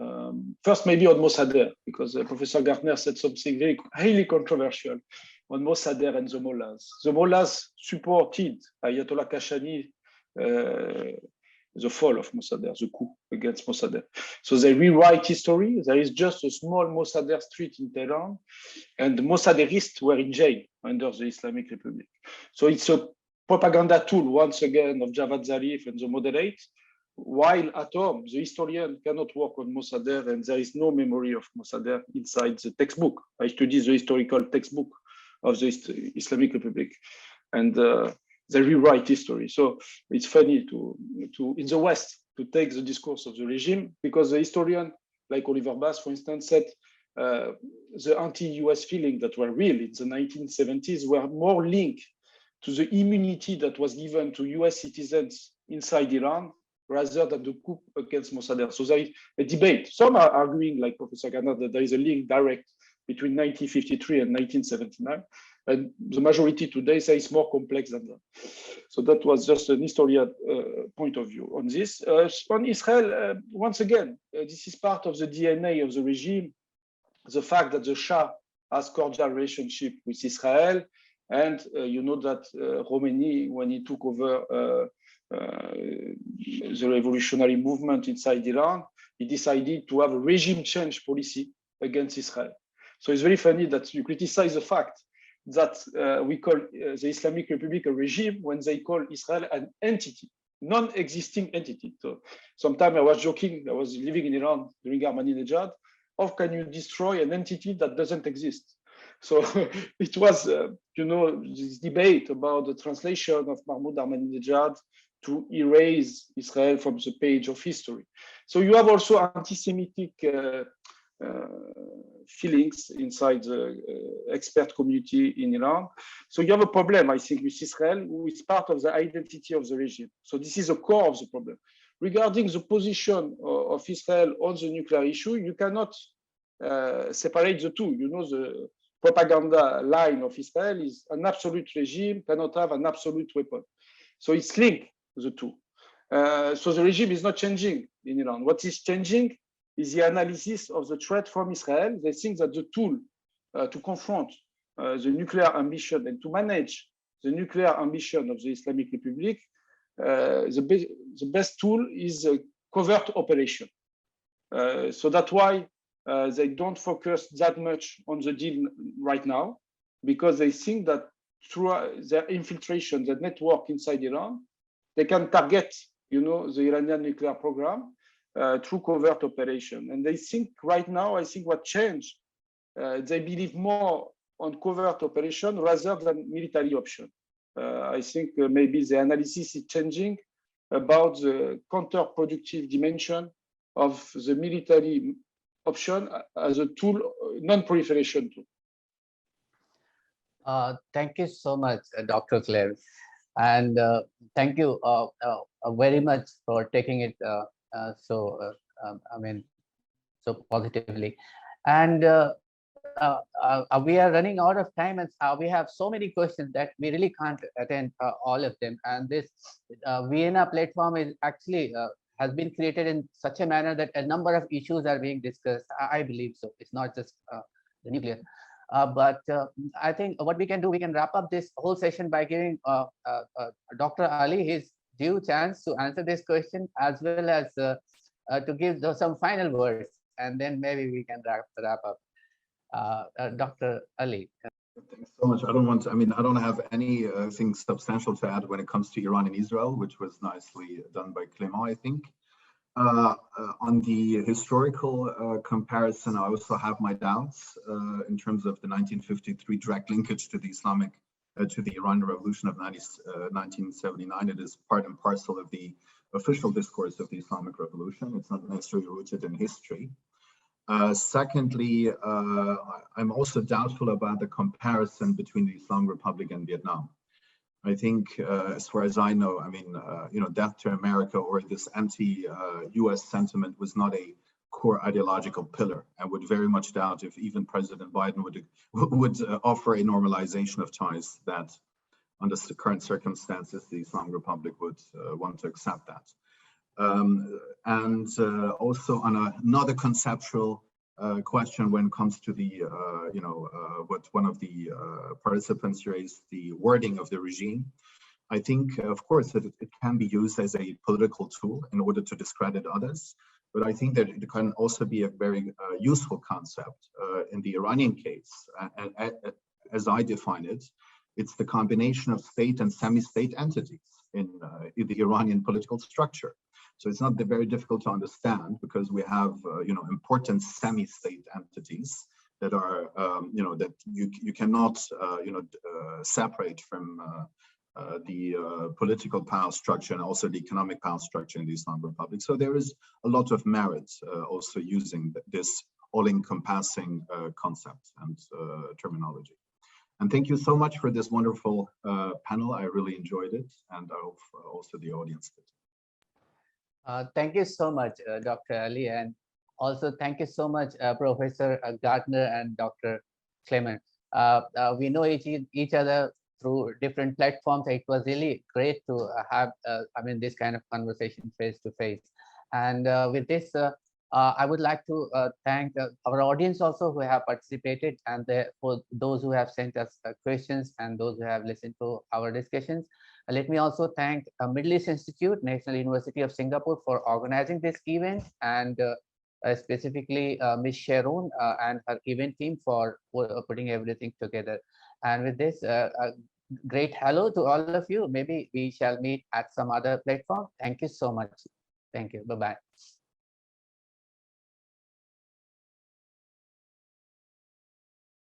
first maybe on Mossadegh, because Professor Gartner said something very highly controversial on Mossadegh and the mullahs. The mullahs supported Ayatollah Kashani, the fall of Mossadegh, the coup against Mossadegh. So they rewrite history. There is just a small Mossadegh street in Tehran, and the Mossadegists were in jail under the Islamic Republic. So it's a propaganda tool, once again, of Javad Zarif and the moderates, while at home, the historian cannot work on Mossadegh, and there is no memory of Mossadegh inside the textbook. I study the historical textbook of the Islamic Republic, and they rewrite history. So it's funny to in the West to take the discourse of the regime, because the historian, like Oliver Bass, for instance, said the anti-US feelings that were real in the 1970s were more linked to the immunity that was given to US citizens inside Iran rather than the coup against Mossadegh. So there is a debate. Some are arguing, like Professor Gartner, that there is a link direct between 1953 and 1979. And the majority today say it's more complex than that. So that was just an historian point of view on this. On Israel, once again, this is part of the DNA of the regime. The fact that the Shah has cordial relationship with Israel. And you know that Khomeini, when he took over the revolutionary movement inside Iran, he decided to have a regime change policy against Israel. So it's very funny that you criticize the fact that we call the Islamic Republic a regime when they call Israel an entity, non-existing entity. So sometimes I was joking, I was living in Iran during Ahmadinejad, how can you destroy an entity that doesn't exist? So it was, you know, this debate about the translation of Mahmoud Ahmadinejad to erase Israel from the page of history. So you have also anti-Semitic feelings inside the expert community in Iran. So you have a problem, I think, with Israel, who is part of the identity of the regime. So this is the core of the problem. Regarding the position of Israel on the nuclear issue, you cannot separate the two. You know, the propaganda line of Israel is an absolute regime cannot have an absolute weapon. So it's linked, the two. So the regime is not changing in Iran. What is changing is the analysis of the threat from Israel. They think that the tool to confront the nuclear ambition and to manage the nuclear ambition of the Islamic Republic, the best tool is a covert operation. So that's why they don't focus that much on the deal right now, because they think that through their infiltration, the network inside Iran, they can target, you know, the Iranian nuclear program through covert operation. And they think right now, I think what changed, they believe more on covert operation rather than military option. I think maybe the analysis is changing about the counterproductive dimension of the military option as a tool, non-proliferation tool. Thank you so much, Dr. Claire. And thank you very much for taking it so positively. And we are running out of time, and we have so many questions that we really can't attend all of them. And this Vienna platform is actually has been created in such a manner that a number of issues are being discussed. I believe so. It's not just the nuclear. But I think what we can do, we can wrap up this whole session by giving Dr. Ali his due chance to answer this question, as well as to give some final words, and then maybe we can wrap up. Dr. Ali. Thanks so much. I don't have anything substantial to add when it comes to Iran and Israel, which was nicely done by Clément, I think. On the historical comparison, I also have my doubts in terms of the 1953 direct linkage to the Iranian Revolution of 1979. It is part and parcel of the official discourse of the Islamic Revolution. It's not necessarily rooted in history. Secondly, I'm also doubtful about the comparison between the Islamic Republic and Vietnam. I think, as far as I know, death to America or this anti-US sentiment was not a core ideological pillar. I would very much doubt if even President Biden would offer a normalization of ties that, under the current circumstances, the Islamic Republic would want to accept that. And also on another conceptual question when it comes to the, what one of the participants raised, the wording of the regime. I think, of course, that it can be used as a political tool in order to discredit others, but I think that it can also be a very useful concept in the Iranian case. And as I define it, it's the combination of state and semi-state entities in the Iranian political structure. So it's not very difficult to understand, because we have, important semi-state entities that are, that you cannot, separate from the political power structure and also the economic power structure in the Islamic Republic. So there is a lot of merit also using this all-encompassing concept and terminology. And thank you so much for this wonderful panel. I really enjoyed it, and I hope also the audience did. Thank you so much, Dr. Ali, and also thank you so much, Professor Gardner and Dr. Clément. We know each other through different platforms. It was really great to have, this kind of conversation face to face. And with this, I would like to thank our audience also who have participated, and for those who have sent us questions and those who have listened to our discussions. Let me also thank Middle East Institute, National University of Singapore for organizing this event, and specifically Ms. Sharon and her event team for putting everything together. And with this, a great hello to all of you. Maybe we shall meet at some other platform. Thank you so much. Thank you. Bye-bye.